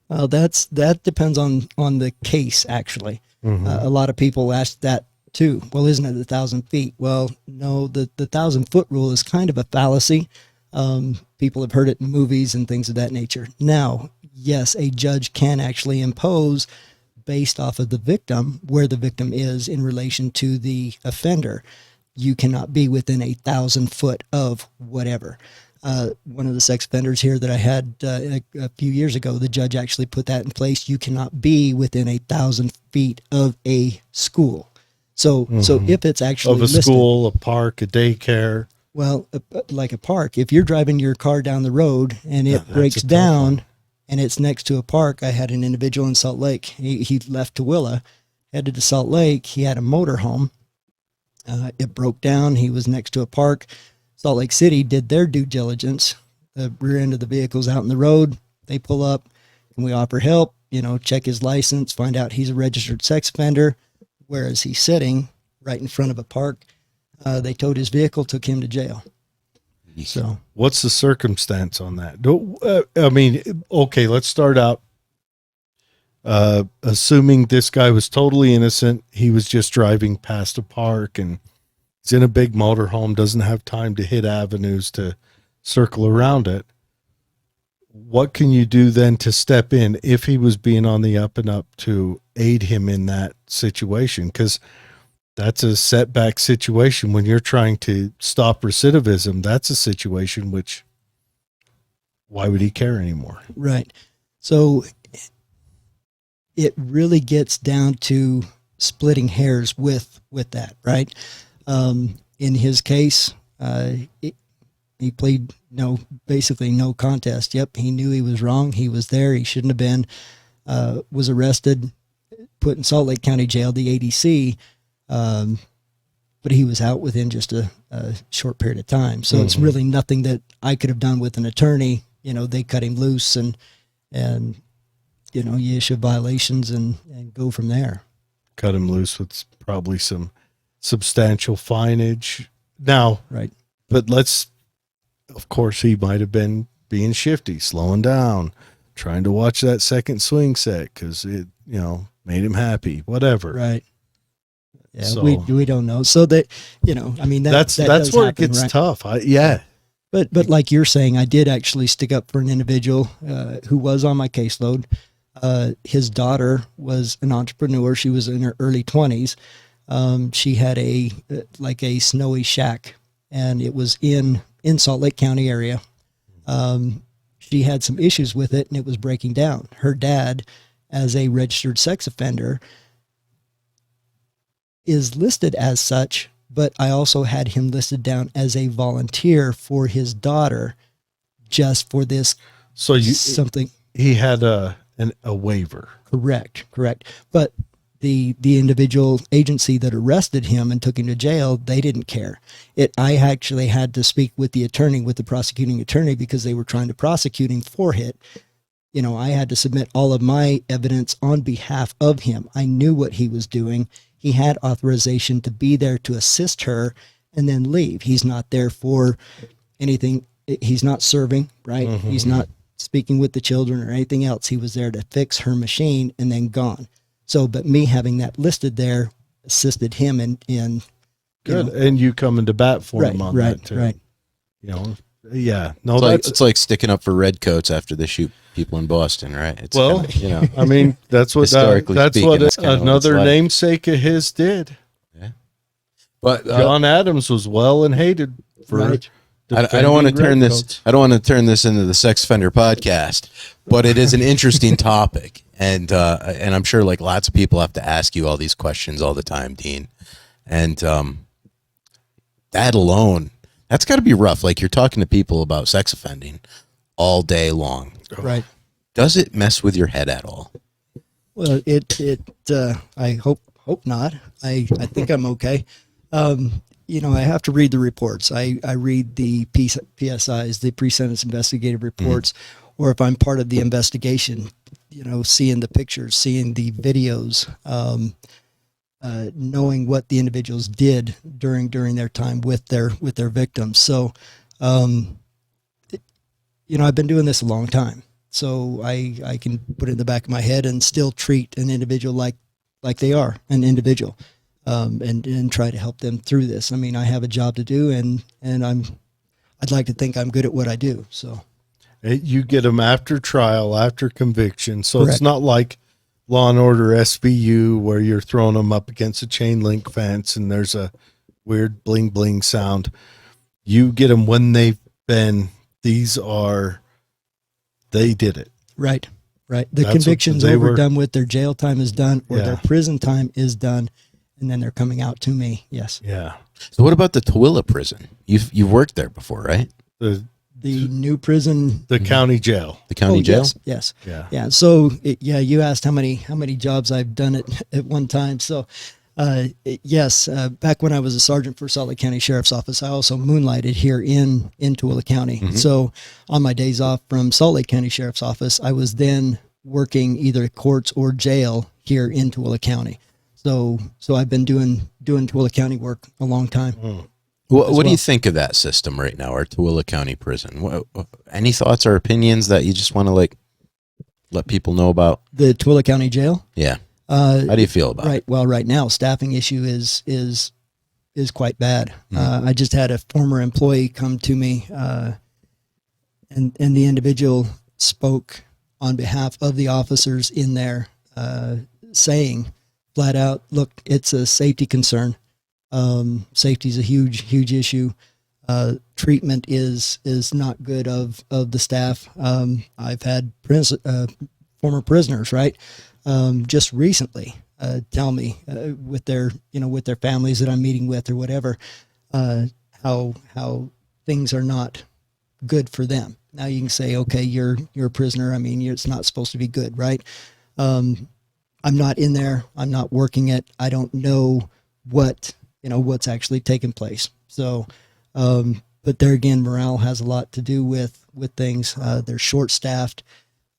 Well, that depends on the case, actually. Mm-hmm. A lot of people ask that too. Well, isn't it 1,000 feet? Well, no, the 1,000-foot rule is kind of a fallacy. People have heard it in movies and things of that nature. Now, yes, a judge can actually impose based off of the victim, where the victim is in relation to the offender. You cannot be within 1,000 foot of whatever. One of the sex offenders here that I had a few years ago, the judge actually put that in place. You cannot be within 1,000 feet of a school. So if it's actually of a listed, school, a park, a daycare. Well, like a park, if you're driving your car down the road and it breaks a tough down, one. and it's next to a park. I had an individual in Salt Lake. He left Tooele, headed to Salt Lake. He had a motorhome. It broke down. He was next to a park. Salt Lake City did their due diligence. The rear end of the vehicle's out in the road. They pull up. Can we offer help? Check his license, find out he's a registered sex offender. Whereas he's sitting right in front of a park. They towed his vehicle, took him to jail. So what's the circumstance on that? Okay, let's start out. Assuming this guy was totally innocent, he was just driving past a park and he's in a big motorhome, doesn't have time to hit avenues to circle around it. What can you do then to step in if he was being on the up and up to aid him in that situation? Because that's a setback situation when you're trying to stop recidivism. That's a situation which, why would he care anymore? Right. So it really gets down to splitting hairs with that, right? In his case, he plead basically no contest. Yep, he knew he was wrong. He was there. He shouldn't have been. Was arrested, put in Salt Lake County Jail, the ADC, but he was out within just a short period of time. So it's really nothing that I could have done with an attorney. They cut him loose and you issue violations and go from there. Cut him loose with probably some substantial fineage. Now, right. But of course, he might have been being shifty, slowing down, trying to watch that second swing set because it, made him happy, whatever. Right. Yeah, so, we don't know. So that, that's where happen, it gets right? tough. Yeah. But like you're saying, I did actually stick up for an individual who was on my caseload. His daughter was an entrepreneur. She was in her early 20s. She had a snowy shack, and it was in Salt Lake County area. She had some issues with it, and it was breaking down. Her dad, as a registered sex offender, is listed as such, but I also had him listed down as a volunteer for his daughter, just for this. So something he had a waiver. Correct. But the individual agency that arrested him and took him to jail, they didn't care. I actually had to speak with the prosecuting attorney, because they were trying to prosecute him for it. I had to submit all of my evidence on behalf of him. I knew what he was doing. He had authorization to be there to assist her and then leave. He's not there for anything. He's not serving, right? Mm-hmm. He's not speaking with the children or anything else. He was there to fix her machine and then gone. So, but me having that listed there assisted him in good. And you coming to bat for him on that too. Right. Yeah. No, it's like sticking up for redcoats after they shoot people in Boston, right? It's I mean, that's what another namesake of his did. Yeah. But John Adams was well and hated for. Right. I don't want to turn this. I don't want to turn this into the sex offender podcast, but it is an interesting topic, and I'm sure like lots of people have to ask you all these questions all the time, Dean, and that alone, that's got to be rough. Like you're talking to people about sex offending all day long, right? Does it mess with your head at all? Well, I hope not. I think I'm okay. I have to read the reports. I read the PSIs, the pre-sentence investigative reports, or if I'm part of the investigation, seeing the pictures, seeing the videos, knowing what the individuals did during their time with their victims. So, I've been doing this a long time, so I can put it in the back of my head and still treat an individual like they are an individual. And try to help them through this. I mean, I have a job to do, and I'd like to think I'm good at what I do. So you get them after trial, after conviction. So Correct. It's not like Law and Order SVU where you're throwing them up against a chain link fence and there's a weird bling bling sound. You get them when they did it. Right. The conviction's over, done with, their jail time is done, or their prison time is done. And then they're coming out to me. Yes. Yeah. So what about the Tooele prison? You've worked there before, right? The new prison, The county jail. The county jail? Yes. Yeah. So you asked how many jobs I've done at one time. So yes, back when I was a sergeant for Salt Lake County Sheriff's Office, I also moonlighted here in Tooele County. So on my days off from Salt Lake County Sheriff's Office, I was then working either courts or jail here in Tooele County. So I've been doing Tooele County work a long time. What do you think of that system right now, our Tooele County Prison? Any thoughts or opinions that you just want to let people know about? The Tooele County Jail? Yeah. How do you feel about it? Well, right now, staffing issue is quite bad. I just had a former employee come to me, and the individual spoke on behalf of the officers in there, saying flat out, look, it's a safety concern. Safety is a huge issue. Treatment is not good of the staff. I've had former prisoners, right? Just recently, tell me, with their families that I'm meeting with or whatever, how things are not good for them. Now you can say, okay, you're a prisoner. I mean, it's not supposed to be good, right? I'm not in there. I'm not working it. I don't know what's actually taking place. So, but there again, morale has a lot to do with things. They're short staffed.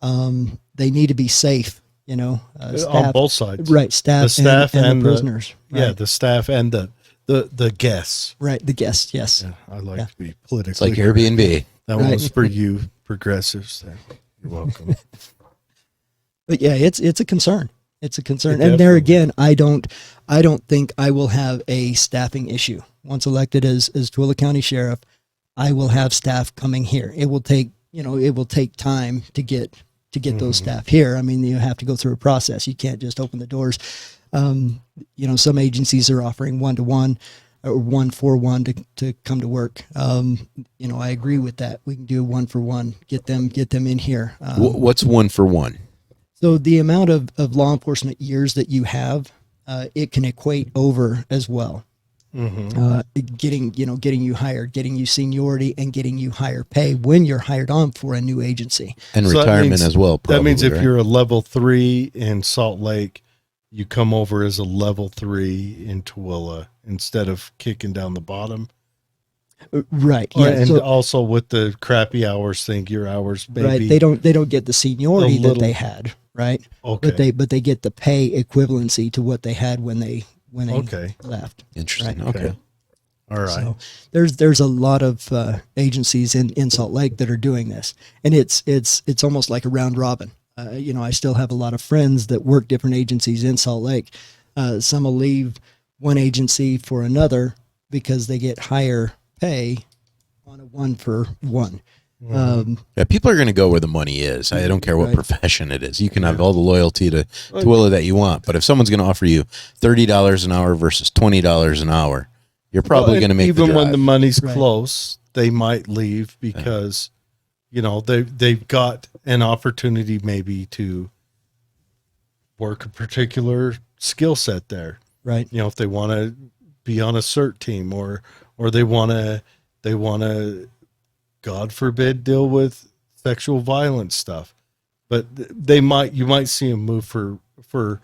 They need to be safe, staff, on both sides, right? Staff, the staff and the prisoners. Right? Yeah, the staff and the guests. Right, the guests. Yes. Yeah, I like to be politically. It's like Airbnb. That one was for you progressives. You're welcome. But yeah, it's a concern. It's a concern. It And there definitely- again, I don't think I will have a staffing issue. Once elected as Tooele County Sheriff, I will have staff coming here. It will take time to get those staff here. I mean, you have to go through a process. You can't just open the doors. Some agencies are offering 1-to-1 or 1-for-1 to come to work. I agree with that. We can do 1-for-1, get them in here. What's 1-for-1? So the amount of law enforcement years that you have, it can equate over as well. Getting you hired, getting you seniority, and getting you higher pay when you're hired on for a new agency. And So that retirement means- as well. Probably, that means if right? you're a level 3 in Salt Lake, you come over as a level 3 in Tooele instead of kicking down the bottom. Right. Yeah, Yeah. and So, also with the crappy hours thing, your hours maybe right. They don't get the seniority a little- that they had. Right. okay. But they get the pay equivalency to what they had when they Okay. left. Interesting. Right. Okay. All right. So there's a lot of agencies in Salt Lake that are doing this, and it's almost like a round robin. I still have a lot of friends that work different agencies in Salt Lake. Some will leave one agency for another because they get higher pay on a 1-for-1. Yeah, people are going to go where the money is. I don't care what Right. profession it is. You can have all the loyalty to Tooele that you want, but if someone's going to offer you $30 an hour versus $20 an hour, you're probably Well, going to make even the when drive. the money's Right. close, they might leave because they've got an opportunity maybe to work a particular skill set there. Right. If they want to be on a CERT team or they want to God forbid deal with sexual violence stuff, but you might see them move for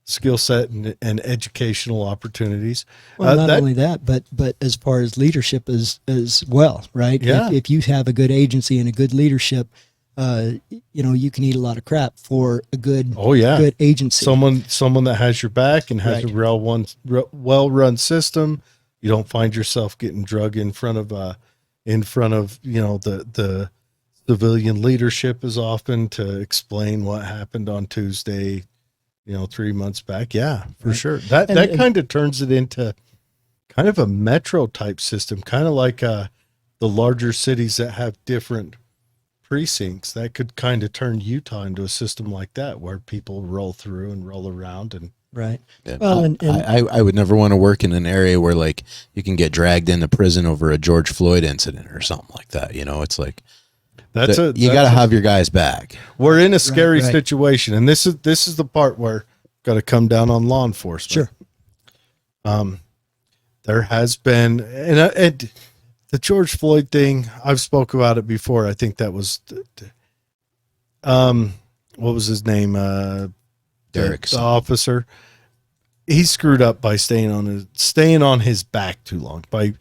skill set and educational opportunities. Well, not only that, but as far as leadership as well, right? Yeah. If you have a good agency and a good leadership, you can eat a lot of crap for a good good agency. Someone that has your back and has Right. a well-run system. You don't find yourself getting drug in front of the civilian leadership as often to explain what happened on Tuesday, 3 months back. Yeah, for Right. sure. That kind of turns it into kind of a metro type system, kind of like the larger cities that have different precincts. That could kind of turn Utah into a system like that, where people roll through and roll around and right. Yeah. Well, and I would never want to work in an area where you can get dragged into prison over a George Floyd incident or something like that. It's like you got to have your guys back. we're in a scary right. situation, and this is the part where got to come down on law enforcement. Sure. There has been, and the George Floyd thing, I've spoke about it before. I think that was, what was his name? Derek. The officer. He screwed up by staying on his back too long, by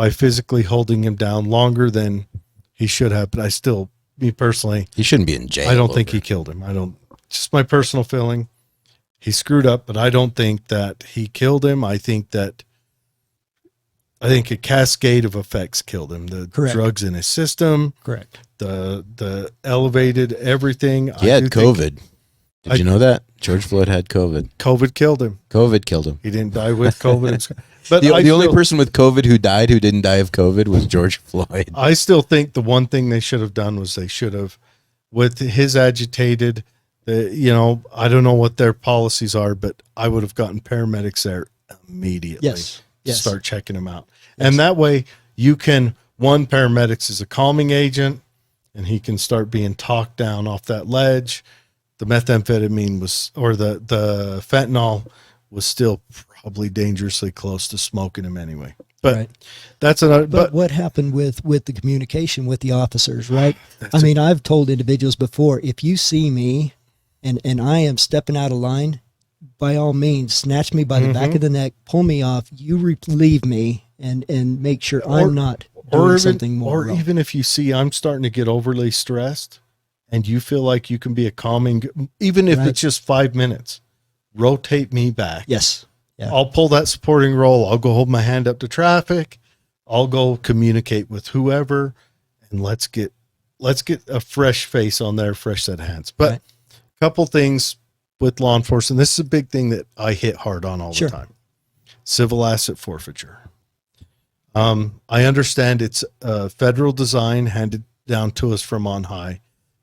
physically holding him down longer than he should have. But I still, me personally, He shouldn't be in jail. I don't think he killed him. I don't, just my personal feeling. He screwed up, but I don't think that he killed him. I think a cascade of effects killed him. The Correct. drugs in his system, Correct. the elevated everything. He had COVID. Did you know that? George Floyd had COVID. COVID killed him. COVID killed him. He didn't die with COVID. But The only person with COVID who didn't die of COVID was George Floyd. I still think the one thing they should have done was they should have, with his agitated, I don't know what their policies are, but I would have gotten paramedics there immediately. Yes. To start checking him out. Yes. And that way paramedics is a calming agent, and he can start being talked down off that ledge. The methamphetamine the fentanyl was still probably dangerously close to smoking him anyway. But right. That's another. But what happened with the communication with the officers, right? I mean, I've told individuals before, if you see me and I am stepping out of line, by all means, snatch me by the back of the neck, pull me off, you relieve me, and make sure I'm not doing something more. Or even if you see I'm starting to get overly stressed, and you feel like you can be a calming, even if it's just 5 minutes, rotate me back. Yes. Yeah. I'll pull that supporting role. I'll go hold my hand up to traffic. I'll go communicate with whoever, and let's get a fresh face on there, fresh set of hands. But a couple things with law enforcement. This is a big thing that I hit hard on all the time. Civil asset forfeiture. I understand it's a federal design handed down to us from on high,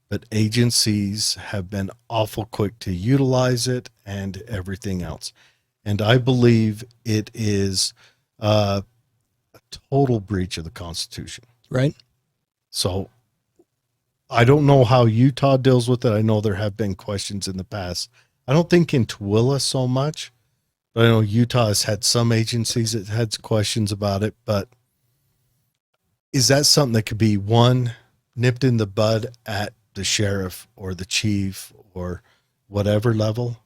but agencies have been awful quick to utilize it and everything else. And I believe it is a total breach of the Constitution. Right. So I don't know how Utah deals with it. I know there have been questions in the past. I don't think in Tooele so much, but I know Utah has had some agencies that had questions about it. But is that something that could be nipped in the bud at the sheriff or the chief or whatever level?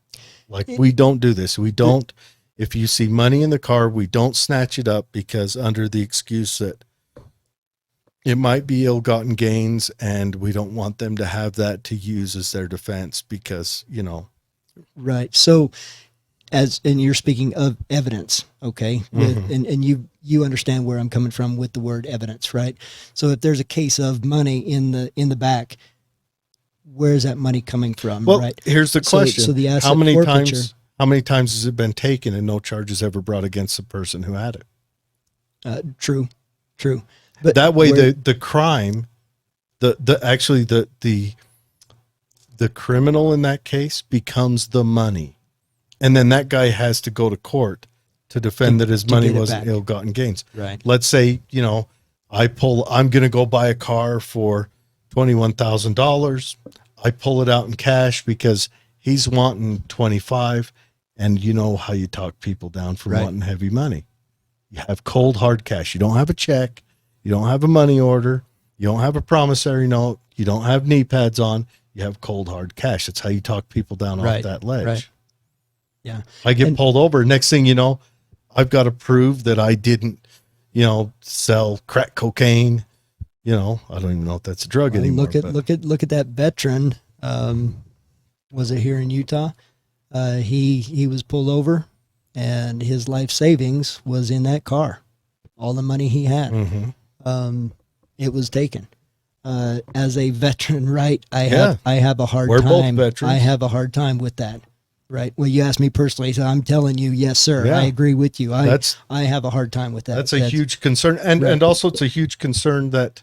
Like, we don't do this. We don't, if you see money in the car, we don't snatch it up, because under the excuse that it might be ill-gotten gains, and we don't want them to have that to use as their defense, because, Right. So and you're speaking of evidence, okay? And you understand where I'm coming from with the word evidence, right? So if there's a case of money in the back, where is that money coming from? Well, right. Here's the question. So the asset how many forfeiture, times has it been taken and no charges ever brought against the person who had it? True. But that way, the crime, the criminal in that case becomes the money, and then that guy has to go to court to defend that his money wasn't ill-gotten gains. Right. Let's say I'm going to go buy a car for $21,000. I pull it out in cash because he's wanting 25, and you know how you talk people down from wanting heavy money. You have cold hard cash. You don't have a check. You don't have a money order. You don't have a promissory note. You don't have knee pads on. You have cold hard cash. That's how you talk people down off that ledge. Right. Yeah. I get pulled over. Next thing you know, I've got to prove that I didn't, sell crack cocaine. I don't even know if that's a drug anymore. Look at that veteran. Was it here in Utah? He was pulled over, and his life savings was in that car. All the money he had, it was taken. As a veteran, right? I have a hard time. We're both veterans. I have a hard time with that. Right. Well, you asked me personally, so I'm telling you, yes, sir. Yeah. I agree with you. I have a hard time with that. That's a huge concern. And also it's a huge concern that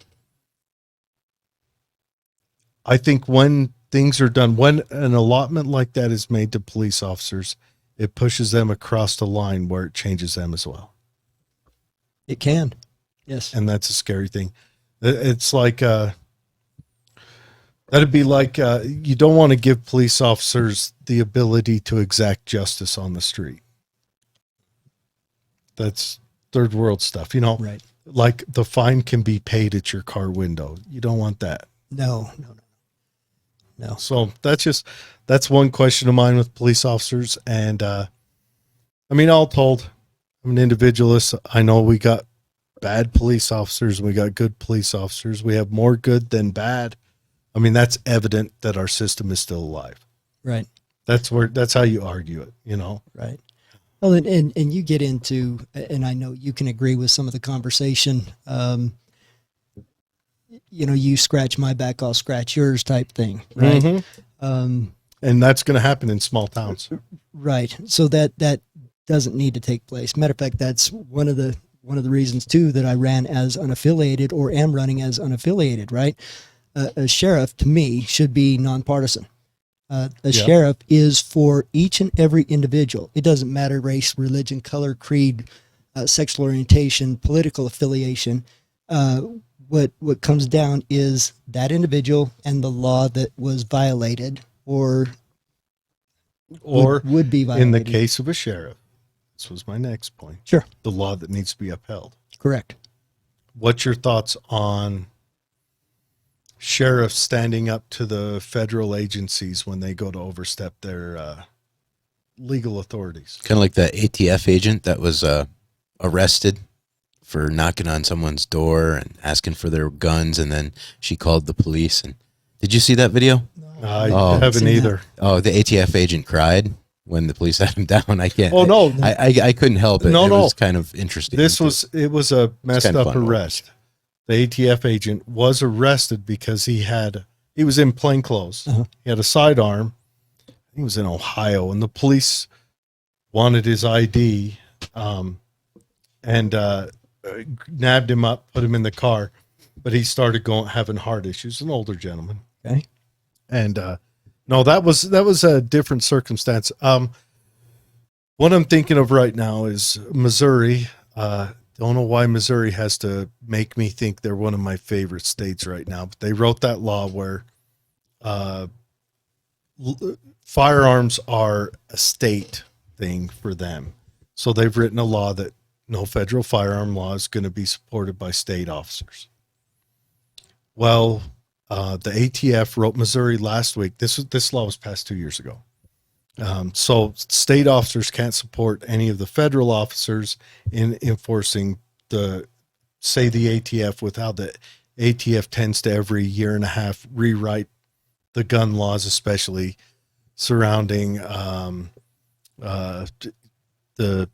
I think when things are done, when an allotment like that is made to police officers, it pushes them across the line where it changes them as well. It can. Yes. And that's a scary thing. It's like, that'd be like, you don't want to give police officers the ability to exact justice on the street. That's third world stuff. Right. like the fine can be paid at your car window. You don't want that. No. So that's one question of mine with police officers. And, all told, I'm an individualist. I know we got bad police officers and we got good police officers. We have more good than bad. That's evident that our system is still alive. Right. That's how you argue it, Right. Well, and you get into, and I know you can agree with some of the conversation, you scratch my back, I'll scratch yours type thing. Right. Mm-hmm. And that's going to happen in small towns. Right. So that doesn't need to take place. Matter of fact, that's one of the reasons too that I ran as unaffiliated or am running as unaffiliated. Right. A sheriff to me should be nonpartisan. Sheriff is for each and every individual. It doesn't matter race, religion, color, creed, sexual orientation, political affiliation. What comes down is that individual and the law that was violated or would be violated. In the case of a sheriff, this was my next point. Sure. The law that needs to be upheld. Correct. What's your thoughts on sheriffs standing up to the federal agencies when they go to overstep their legal authorities? Kind of like the ATF agent that was arrested for knocking on someone's door and asking for their guns, and then she called the police. And did you see that video? I haven't either. Oh, the ATF agent cried when the police had him down. I can't. Oh no, I couldn't help it. No, it was kind of interesting. It was a messed up arrest. The ATF agent was arrested because he was in plain clothes. Uh-huh. He had a sidearm. He was in Ohio, and the police wanted his ID, and nabbed him up, put him in the car, but he started having heart issues. An older gentleman. Okay. And no, that was a different circumstance. What I'm thinking of right now is Missouri. Don't know why Missouri has to make me think they're one of my favorite states right now, but they wrote that law where firearms are a state thing for them. So they've written a law that no federal firearm law is going to be supported by state officers. Well, the ATF wrote Missouri last week. This law was passed 2 years ago. So state officers can't support any of the federal officers in enforcing the ATF with how the ATF tends to every year and a half rewrite the gun laws, especially surrounding the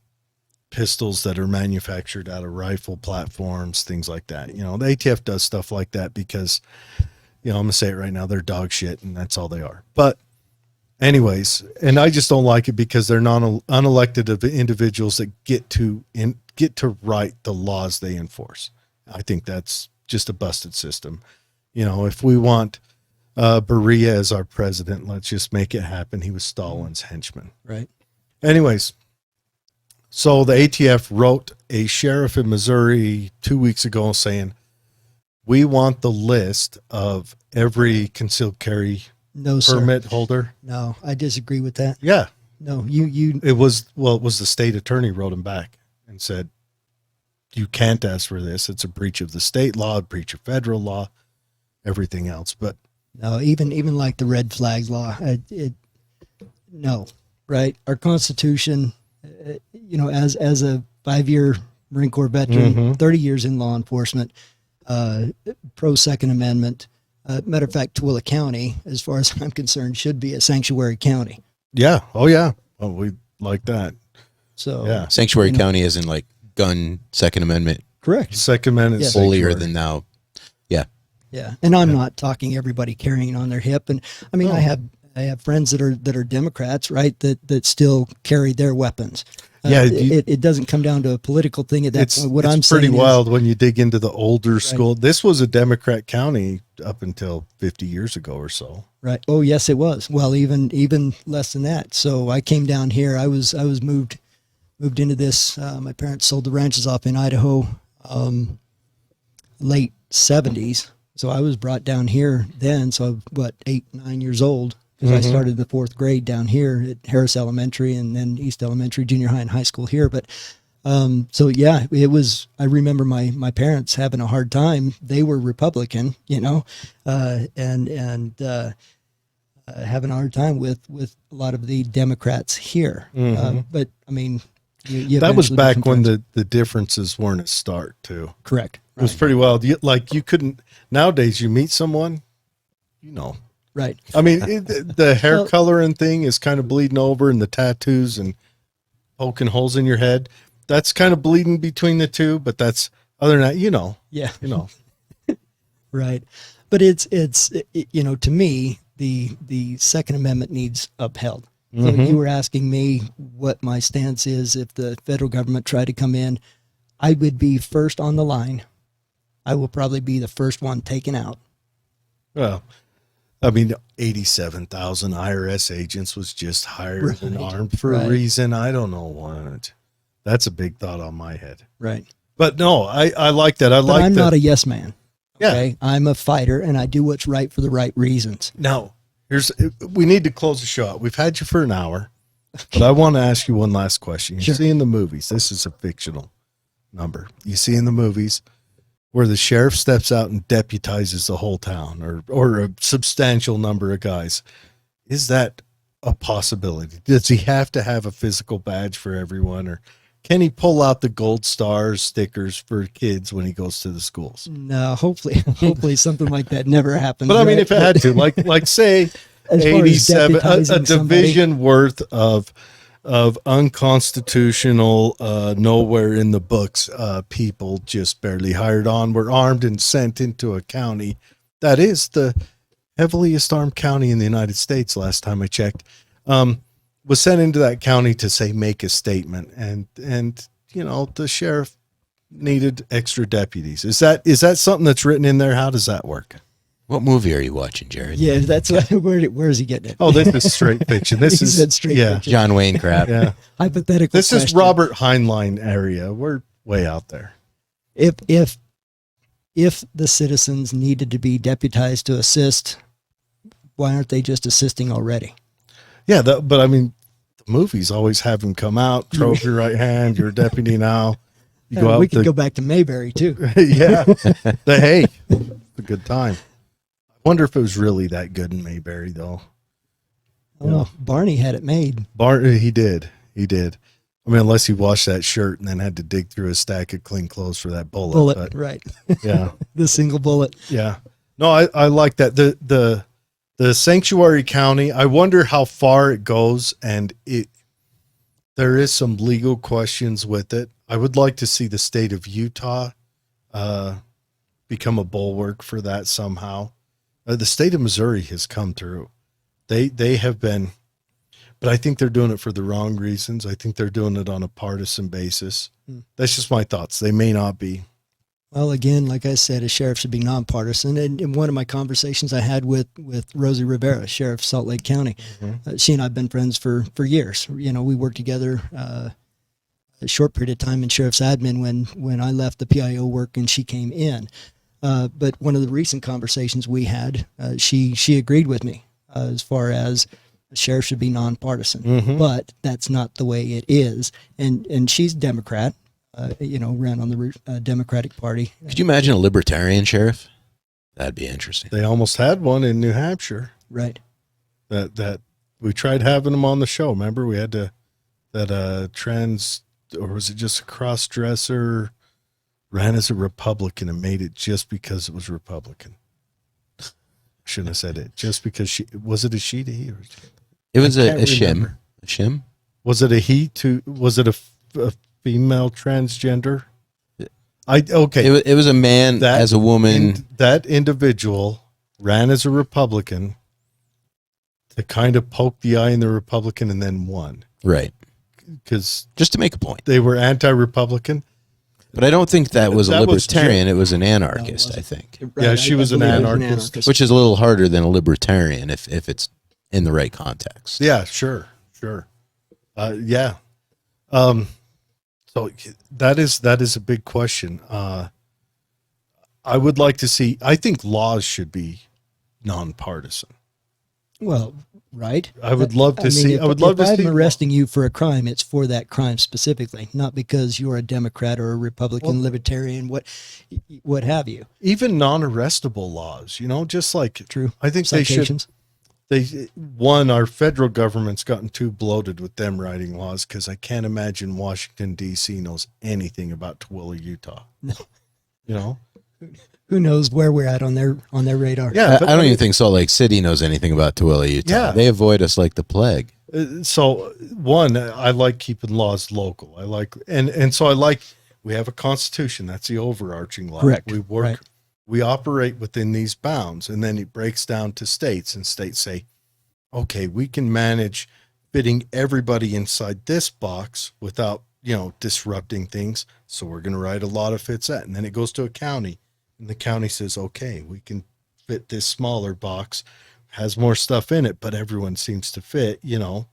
pistols that are manufactured out of rifle platforms, things like that. The ATF does stuff like that because, I'm going to say it right now, they're dog shit and that's all they are. But anyways, and I just don't like it because they're unelected individuals that get to write the laws they enforce. I think that's just a busted system. If we want Beria as our president, let's just make it happen. He was Stalin's henchman. Right. Anyways, so the ATF wrote a sheriff in Missouri 2 weeks ago saying, we want the list of every concealed carry permit holder. No, I disagree with that. Yeah. No, it was the state attorney wrote him back and said, you can't ask for this. It's a breach of the state law, a breach of federal law, everything else. But no, even like the red flag law, no, right. Our Constitution, as a 5-year Marine Corps veteran, 30 years in law enforcement, pro Second Amendment. Matter of fact, Tooele County, as far as I'm concerned, should be a sanctuary county. Yeah. Oh, yeah. Well, we like that. So, yeah. Sanctuary county isn't like gun Second Amendment. Correct. Second Amendment. Yes. Holier than thou. Yeah. Yeah. And I'm not talking everybody carrying on their hip. And I have friends that are Democrats, right, that still carry their weapons. Yeah, it doesn't come down to a political thing at that point. What I'm saying is, pretty wild when you dig into the older school. This was a Democrat county up until 50 years ago or so. Right. Oh, yes, it was. Well, even less than that. So I came down here. I was moved into this. My parents sold the ranches off in Idaho, late 70s. So I was brought down here then. So I'm 8, 9 years old. Because I started the 4th grade down here at Harris Elementary and then East Elementary, junior high, and high school here. But So yeah, it was, I remember my parents having a hard time. They were Republican, and having a hard time with a lot of the Democrats here. But I mean, you That was eventually back become when friends. the differences weren't as stark too. Correct. It was pretty wild. You couldn't, nowadays you meet someone, Right. I mean, the hair Well- coloring thing is kind of bleeding over, and the tattoos and poking holes in your head. That's kind of bleeding between the two, but that's other than that, Yeah. Right. But it's to me, the Second Amendment needs upheld. So you were asking me what my stance is if the federal government tried to come in. I would be first on the line. I will probably be the first one taken out. Well, I mean, 87,000 IRS agents was just hired and Right. armed for Right. a reason. I don't know what. That's a big thought on my head. Right. But no, I like that. But I'm not a yes man. Yeah. Okay. I'm a fighter and I do what's right for the right reasons. Now, we need to close the show out. We've had you for an hour, but I want to ask you one last question. You Sure. see in the movies, this is a fictional number. You see in the movies where the sheriff steps out and deputizes the whole town or a substantial number of guys. Is that a possibility? Does he have to have a physical badge for everyone, or can he pull out the gold stars stickers for kids when he goes to the schools? No, hopefully something like that never happens. But I mean, right? if it had to, like say As far as 87, deputizing a somebody- division worth of unconstitutional, nowhere in the books, people just barely hired on, were armed and sent into a county that is the heaviest armed county in the United States. Last time I checked, was sent into that county to say make a statement, and the sheriff needed extra deputies. Is that something that's written in there? How does that work? What movie are you watching, Jared? Yeah, that's where is he getting it? Oh, this is straight fiction. This He is said straight yeah, fiction. John Wayne crap. yeah. Hypothetical. This is question. Robert Heinlein area. We're way out there. If the citizens needed to be deputized to assist, why aren't they just assisting already? Yeah, but I mean, the movies always have him come out, trophy right hand, you're a deputy now. You go out. We could go back to Mayberry too. Yeah, hey, it's a good time. I wonder if it was really that good in Mayberry though. Oh, Barney had it made. He did. I mean, unless he washed that shirt and then had to dig through a stack of clean clothes for that bullet. But, right? yeah. The single bullet. Yeah. No, I like that. The sanctuary county, I wonder how far it goes, and there is some legal questions with it. I would like to see the state of Utah become a bulwark for that somehow. The state of Missouri has come through. They have been, but I think they're doing it for the wrong reasons. I think they're doing it on a partisan basis. That's just my thoughts. They may not be. Well, again, like I said, a sheriff should be nonpartisan. And in one of my conversations I had with Rosie Rivera, sheriff of Salt Lake County, she and I have been friends for years. We worked together a short period of time in sheriff's admin when I left the PIO work and she came in. But one of the recent conversations we had, she agreed with me as far as the sheriff should be nonpartisan. But that's not the way it is. And she's Democrat. Ran on the Democratic Party. Could you imagine a libertarian sheriff? That'd be interesting. They almost had one in New Hampshire. Right. That we tried having them on the show. Remember, we had that trans, or was it just a cross dresser, ran as a Republican and made it just because it was Republican. Shouldn't have said it. Just because was it a she to he? Or It was I a can't shim. remember. A shim? Was it a he to? Was it a female transgender? Okay. It was a man as a woman. That individual ran as a Republican to kind of poke the eye in the Republican and then won. Right. Because Just to make a point. they were anti-Republican. But I don't think that was a That was libertarian. It was an anarchist, wasn't. I think. Right, Yeah, she was an believe it anarchist. Which is a little harder than a libertarian if it's in the right context. Yeah, sure. Yeah. So that is a big question. I would like to see, I think laws should be nonpartisan. Well, right. I would love to see. If, I would love to if see. I'm arresting you for a crime, it's for that crime specifically, not because you're a Democrat or a Republican, libertarian, what have you. Even non-arrestable laws, just like True. I think Citations. our federal government's gotten too bloated with them writing laws, because I can't imagine Washington D.C. knows anything about Tooele, Utah. No. Who knows where we're at on their radar? Yeah, I don't even think Salt Lake City knows anything about Tooele, Utah. Yeah. They avoid us like the plague. So one, I like keeping laws local. I like, and so I like, we have a constitution. That's the overarching law. Correct. We work, Right. we operate within these bounds, and then it breaks down to states, and states say, okay, we can manage fitting everybody inside this box without, disrupting things. So we're going to write a law that fits that. And then it goes to a county, and the county says, okay, we can fit this smaller box, has more stuff in it, but everyone seems to fit, and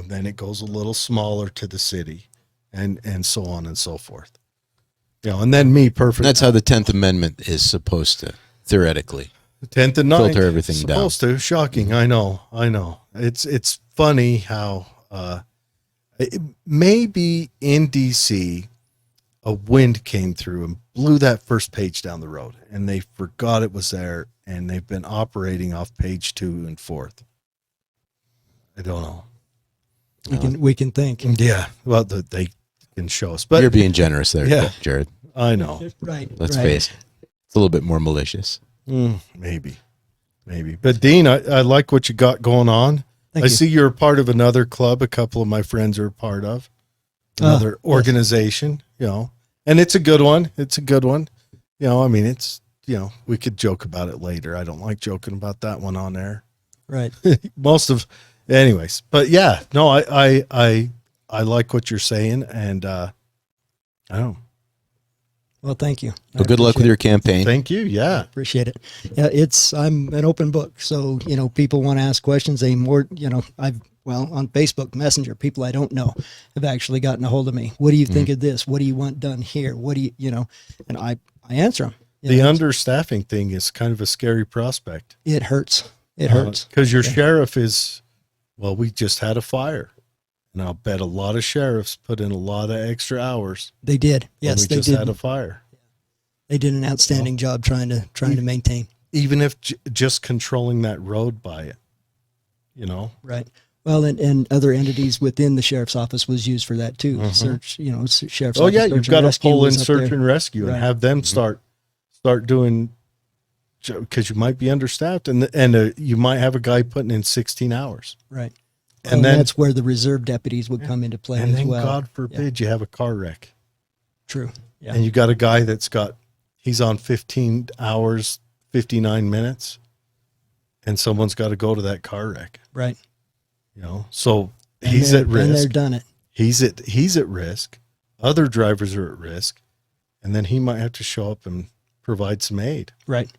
then it goes a little smaller to the city, and so on and so forth. And then me perfect. That's how the 10th Amendment is supposed to, theoretically. 10th and 9th. Filter everything supposed to. Shocking. I know. It's funny how maybe in DC a wind came through and blew that first page down the road, and they forgot it was there, and they've been operating off page 2 and 4th. I don't know. We can think. Yeah. Well, they can show us, but You're being generous there, Yeah. Jared. I know. Right. Let's right. face it. It's a little bit more malicious. Maybe. But Dean, I like what you got going on. Thank I you. see you're a part of another club. A couple of my friends are a part of another organization, and it's a good one. It's, we could joke about it later. I don't like joking about that one on air. Right. Anyways, but yeah, no, I like what you're saying, and I don't. Well, thank you. Well, good luck with your campaign. Thank you. Yeah. Appreciate it. Yeah, I'm an open book. So, people want to ask questions. On Facebook Messenger, people I don't know have actually gotten a hold of me. What do you think of this? What do you want done here? What do you, and I answer them. The understaffing thing is kind of a scary prospect. It hurts. It hurts. Because your sheriff is, we just had a fire. And I'll bet a lot of sheriffs put in a lot of extra hours. They did. Yes, they just had a fire. They did an outstanding job trying to maintain. Even if just controlling that road by it, Right. Well, and other entities within the sheriff's office was used for that too. Search, sheriff's office. Oh yeah, you've got to pull in was up search there. and rescue and Right. have them start doing, because you might be understaffed, and you might have a guy putting in 16 hours. Right. And then that's where the reserve deputies would come into play and as then well. God forbid you have a car wreck. True. Yeah. And you got a guy he's on 15 hours, 59 minutes, and someone's got to go to that car wreck. Right. So And he's they're- at risk. And they're done it. He's at risk. Other drivers are at risk, and then he might have to show up and provide some aid. Right.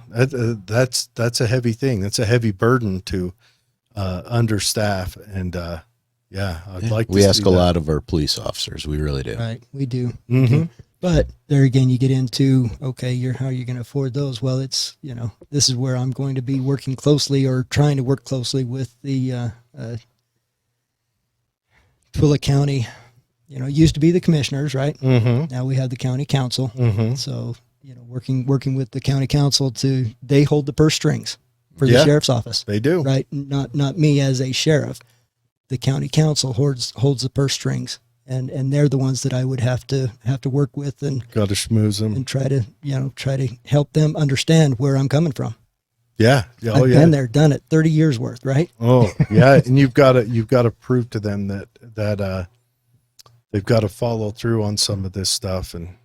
That's a heavy thing. That's a heavy burden to understaff, and I'd like. We to ask see a that. lot of our police officers. We really do. Right. We do. Mhm. But there again, you get into, okay, how are you going to afford those? Well, it's, this is where I'm going to be working closely or trying to work closely with the Tooele County. It used to be the commissioners, right? Mm-hmm. Now we have the county council. Mm-hmm. So, working with the county council they hold the purse strings for the sheriff's office. They do. Right. Not me as a sheriff. The county council holds the purse strings. And they're the ones that I would have to work with and Got to schmooze them. and try to help them understand where I'm coming from. Yeah. Oh I've yeah. been there, done it, 30 years worth, right? Oh yeah. And you've got to prove to them that they've got to follow through on some of this stuff. And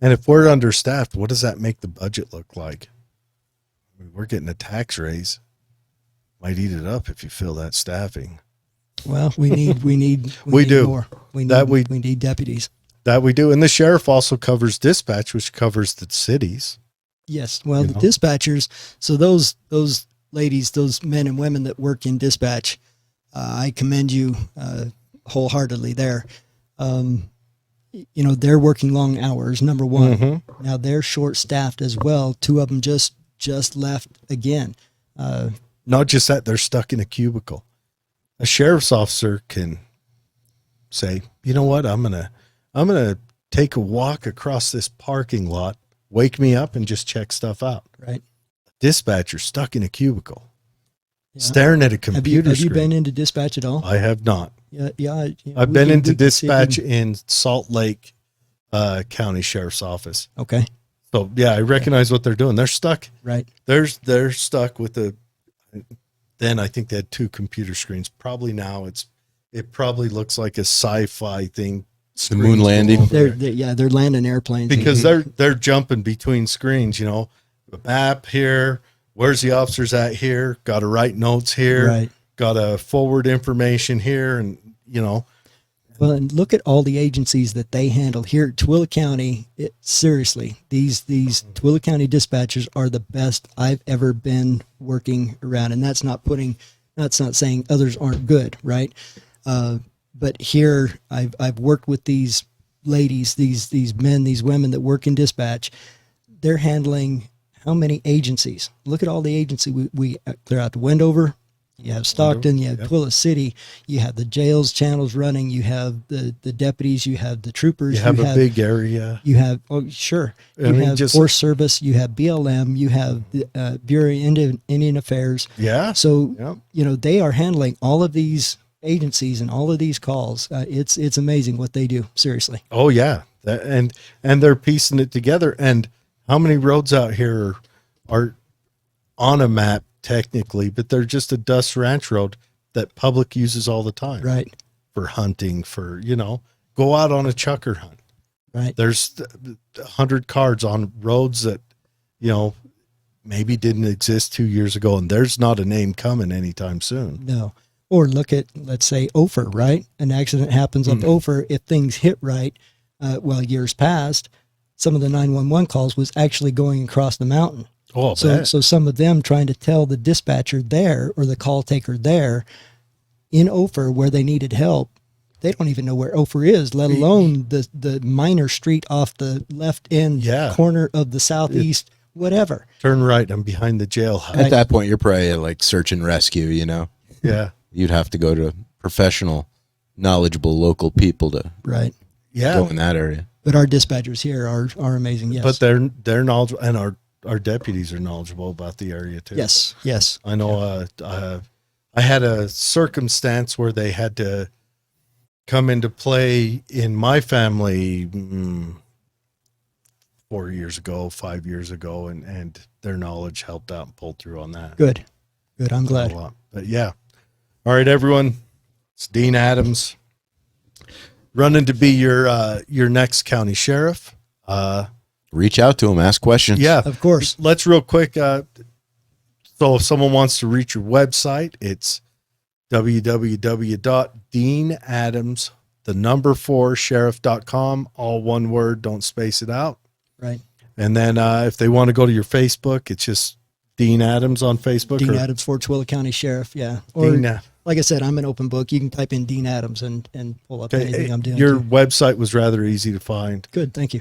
if we're understaffed, what does that make the budget look like? I mean, we're getting a tax raise. Might eat it up if you fill that staffing. Well, we need We need do. more. We need deputies. That we do. And the sheriff also covers dispatch, which covers the cities. Yes. Well, the dispatchers. So those ladies, those men and women that work in dispatch, I commend you wholeheartedly there. They're working long hours. Number one. Now they're short staffed as well. Two of them just left again. Not just that, they're stuck in a cubicle. A sheriff's officer can say, you know what, I'm gonna take a walk across this parking lot, wake me up, and just check stuff out. Right. Dispatcher stuck in a cubicle, Yeah. staring at a computer Have you screen. been into dispatch at all? I have not. Yeah, yeah. I've been into dispatch in Salt Lake County Sheriff's Office. Okay. So yeah, I recognize what they're doing. They're stuck. Right. They're stuck with the. Then I think they had 2 computer screens. Probably now it probably looks like a sci-fi thing. The moon landing. They're landing airplanes because they're jumping between screens. You know, a map here. Where's the officers at here? Got to write notes here. Right. Got to forward information here, and you know. Well, and look at all the agencies that they handle here at Tooele County. Seriously, these Tooele County dispatchers are the best I've ever been working around, and that's not saying others aren't good, right? But here, I've worked with these ladies, these men, these women that work in dispatch. They're handling how many agencies? Look at all the agencies we clear out to Wendover. You have Stockton, you have Tooele City, you have the jails channels running, you have the deputies, you have the troopers. You have a big area. You have, sure. You have Forest Service, you have BLM, you have the Bureau of Indian Affairs. Yeah. So, they are handling all of these agencies and all of these calls. It's amazing what they do, seriously. Oh, yeah. And they're piecing it together. And how many roads out here are on a map? Technically, but they're just a dust ranch road that public uses all the time. Right. For hunting, go out on a chucker hunt. Right. There's 100 cards on roads that, maybe didn't exist 2 years ago, and there's not a name coming anytime soon. No. Or look at, let's say, Ophir, right? An accident happens on Ophir. If things hit right, years past, some of the 911 calls was actually going across the mountain. Oh, so some of them trying to tell the dispatcher there or the call taker there in Ophir where they needed help, they don't even know where Ophir is, let alone the minor street off the left end corner of the southeast, whatever. Turn right, I'm behind the jailhouse. At that point, you're probably like search and rescue, Yeah. You'd have to go to professional, knowledgeable local people to go in that area. But our dispatchers here are amazing, yes. But they're knowledgeable, and our deputies are knowledgeable about the area too. Yes. I know. I had a circumstance where they had to come into play in my family 4 years ago, 5 years ago, and their knowledge helped out and pulled through on that. Good. I'm glad. But yeah. All right, everyone. It's Dean Adams running to be your next county sheriff. Reach out to him, ask questions. Yeah, of course. Let's real quick. So if someone wants to reach your website, it's www.deanadams4sheriff.com. All one word. Don't space it out. Right. And then if they want to go to your Facebook, it's just Dean Adams on Facebook. Dean Adams for Tooele County Sheriff. Yeah. Or Dean, like I said, I'm an open book. You can type in Dean Adams and pull up anything I'm doing. Your website was rather easy to find. Good. Thank you.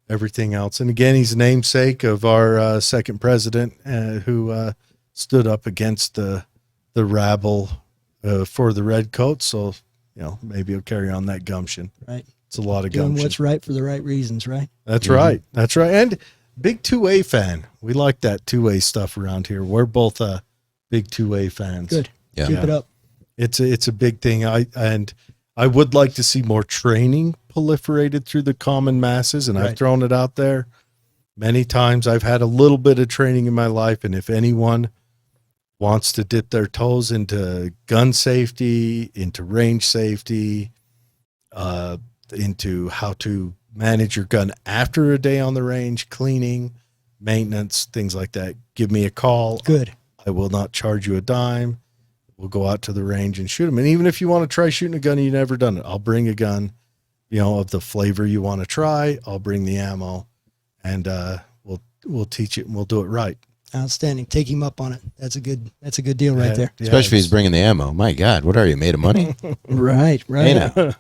Everything else. And again, he's a namesake of our second president who stood up against the rabble for the redcoats. So, maybe he'll carry on that gumption. Right. It's a lot of Doing gumption. what's right for the right reasons, right? That's right. That's right. And big 2A fan. We like that 2A stuff around here. We're both big 2A fans. Good. Yeah. Keep it up. It's a big thing. I would like to see more training proliferated through the common masses, and I've thrown it out there many times. I've had a little bit of training in my life, and if anyone wants to dip their toes into gun safety, into range safety, into how to manage your gun after a day on the range, cleaning, maintenance, things like that, give me a call. Good. I will not charge you a dime. We'll go out to the range and shoot them. And even if you want to try shooting a gun and you've never done it, I'll bring a gun, of the flavor you want to try. I'll bring the ammo, and we'll teach it, and we'll do it right. Outstanding. Take him up on it. That's a good deal right there. Especially if he's bringing the ammo. My God, what are you, made of money? Right. Hey, now.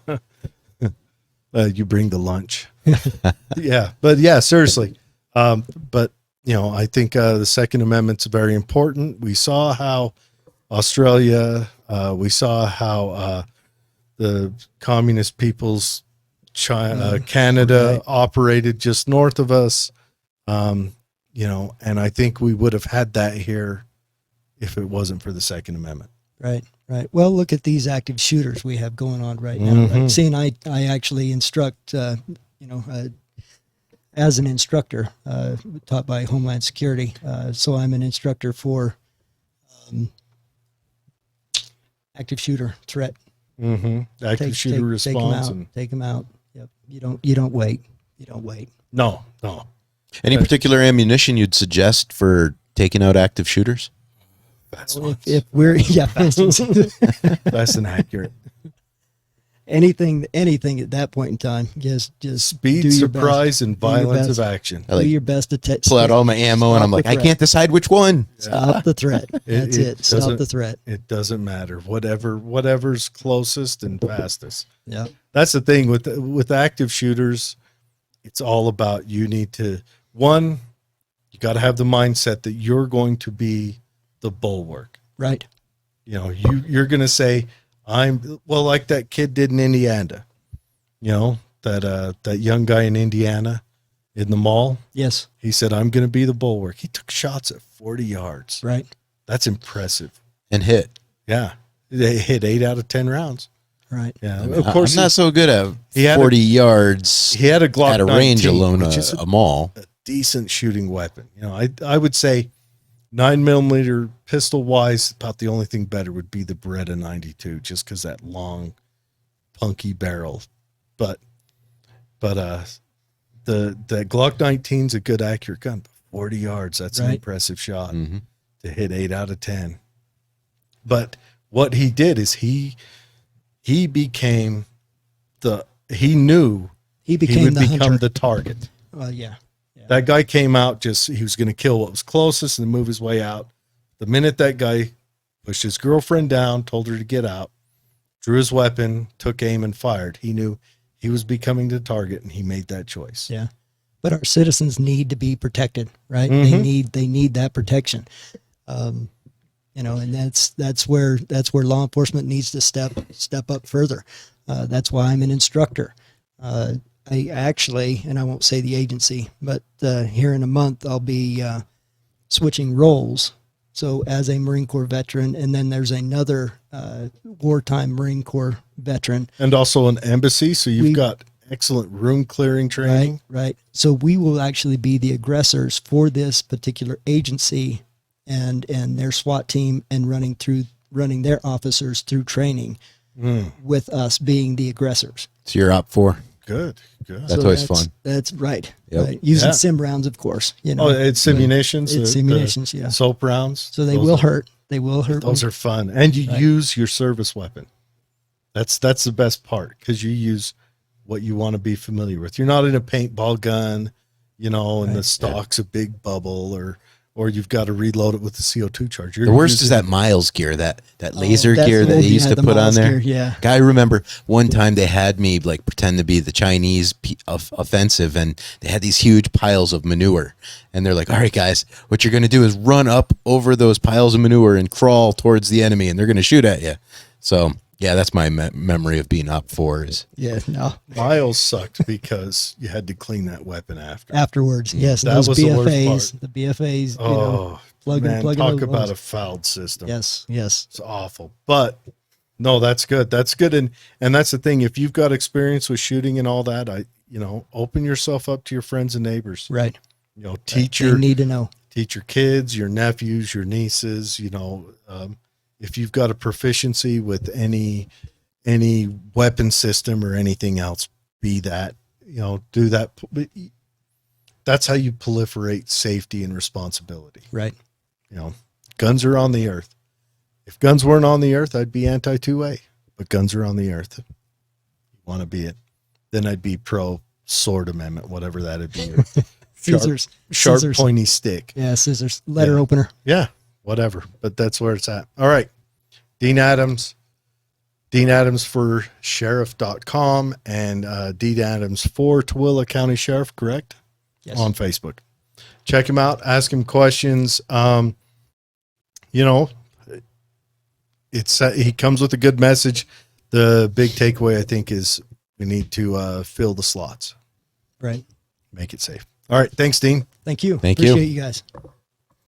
You bring the lunch. Yeah. But yeah, seriously. But I think the Second Amendment's very important. We saw how Australia, we saw how the communist peoples, China, Canada operated just north of us. And I think we would have had that here if it wasn't for the Second Amendment. Right. Well, look at these active shooters we have going on right now. Right? Seeing I actually instruct, as an instructor, taught by Homeland Security. So I'm an instructor for active shooter threat. Active shooter response. Take them out. Yep. You don't wait. No. Any particular ammunition you'd suggest for taking out active shooters? If we're fast and accurate. Anything at that point in time, just speed, surprise, and violence of action. Do your best to pull out all my ammo, and I'm like, I can't decide which one. Stop the threat. That's it. Stop the threat. It doesn't matter. Whatever's closest and fastest. Yeah, that's the thing with active shooters. It's all about you got to have the mindset that you're going to be the bulwark. Right. You're going to say, like that kid did in Indiana, that young guy in Indiana in the mall. Yes. He said, I'm going to be the bulwark. He took shots at 40 yards. Right. That's impressive. And hit. Yeah. They hit 8 out of 10 rounds. Right. Yeah. Of course, I'm not so good at 40 yards. He had a Glock at a 19, range alone, a mall. A decent shooting weapon. I would say 9mm pistol wise, about the only thing better would be the Beretta 92, just because that long, punky barrel. But the Glock 19's a good accurate gun. 40 yards, that's an impressive shot to hit 8 out of 10. But what he did is he became he knew he would become the target. Well, yeah. That guy came out he was going to kill what was closest and move his way out. The minute that guy pushed his girlfriend down, told her to get out, drew his weapon, took aim and fired, he knew he was becoming the target and he made that choice. Yeah. But our citizens need to be protected, right? They need that protection. And that's where law enforcement needs to step up further. That's why I'm an instructor. I actually, and I won't say the agency, but here in a month, I'll be switching roles. So as a Marine Corps veteran, and then there's another wartime Marine Corps veteran. And also an embassy, so you've got excellent room clearing training. Right. So we will actually be the aggressors for this particular agency and their SWAT team, and running their officers through training with us being the aggressors. So you're up for. Good. That's always fun. That's right. Yep. Right. Using sim rounds, of course. It's simunitions. It's simunitions, yeah. Soap rounds. So they will hurt. They will hurt. Those are fun. And you use your service weapon. That's the best part, because you use what you want to be familiar with. You're not in a paintball gun, and the stock's a big bubble, or you've got to reload it with the CO2 charge. The worst is that Miles gear, that laser gear that they used to put on there. Yeah. I remember one time they had me pretend to be the Chinese offensive, and they had these huge piles of manure. And they're like, all right, guys, what you're going to do is run up over those piles of manure and crawl towards the enemy, and they're going to shoot at you. So, yeah, that's my memory of being up for. Miles sucked because you had to clean that weapon afterwards. Yes, that those was BFAs, the BFAs. Talk about a fouled system. Yes, it's awful. But no, that's good. That's good, and that's the thing. If you've got experience with shooting and all that, open yourself up to your friends and neighbors. Right. They need to know. Teach your kids, your nephews, your nieces. If you've got a proficiency with any weapon system or anything else, do that. That's how you proliferate safety and responsibility. Right. Guns are on the earth. If guns weren't on the earth, I'd be anti-2A, but guns are on the earth. You want to be it. Then I'd be pro sword amendment, whatever that'd be. Sharp, pointy stick. Yeah. Scissors, letter opener. Yeah. Whatever, but that's where it's at. All right. Dean Adams for sheriff.com and Dean Adams for Tooele County Sheriff, correct? Yes. On Facebook. check him out, ask him questions. You know, it's he comes with a good message. The big takeaway, I think, is we need to fill the slots. Right. Make it safe. All right. Thanks, Dean. Thank you. Thank you. Appreciate you guys.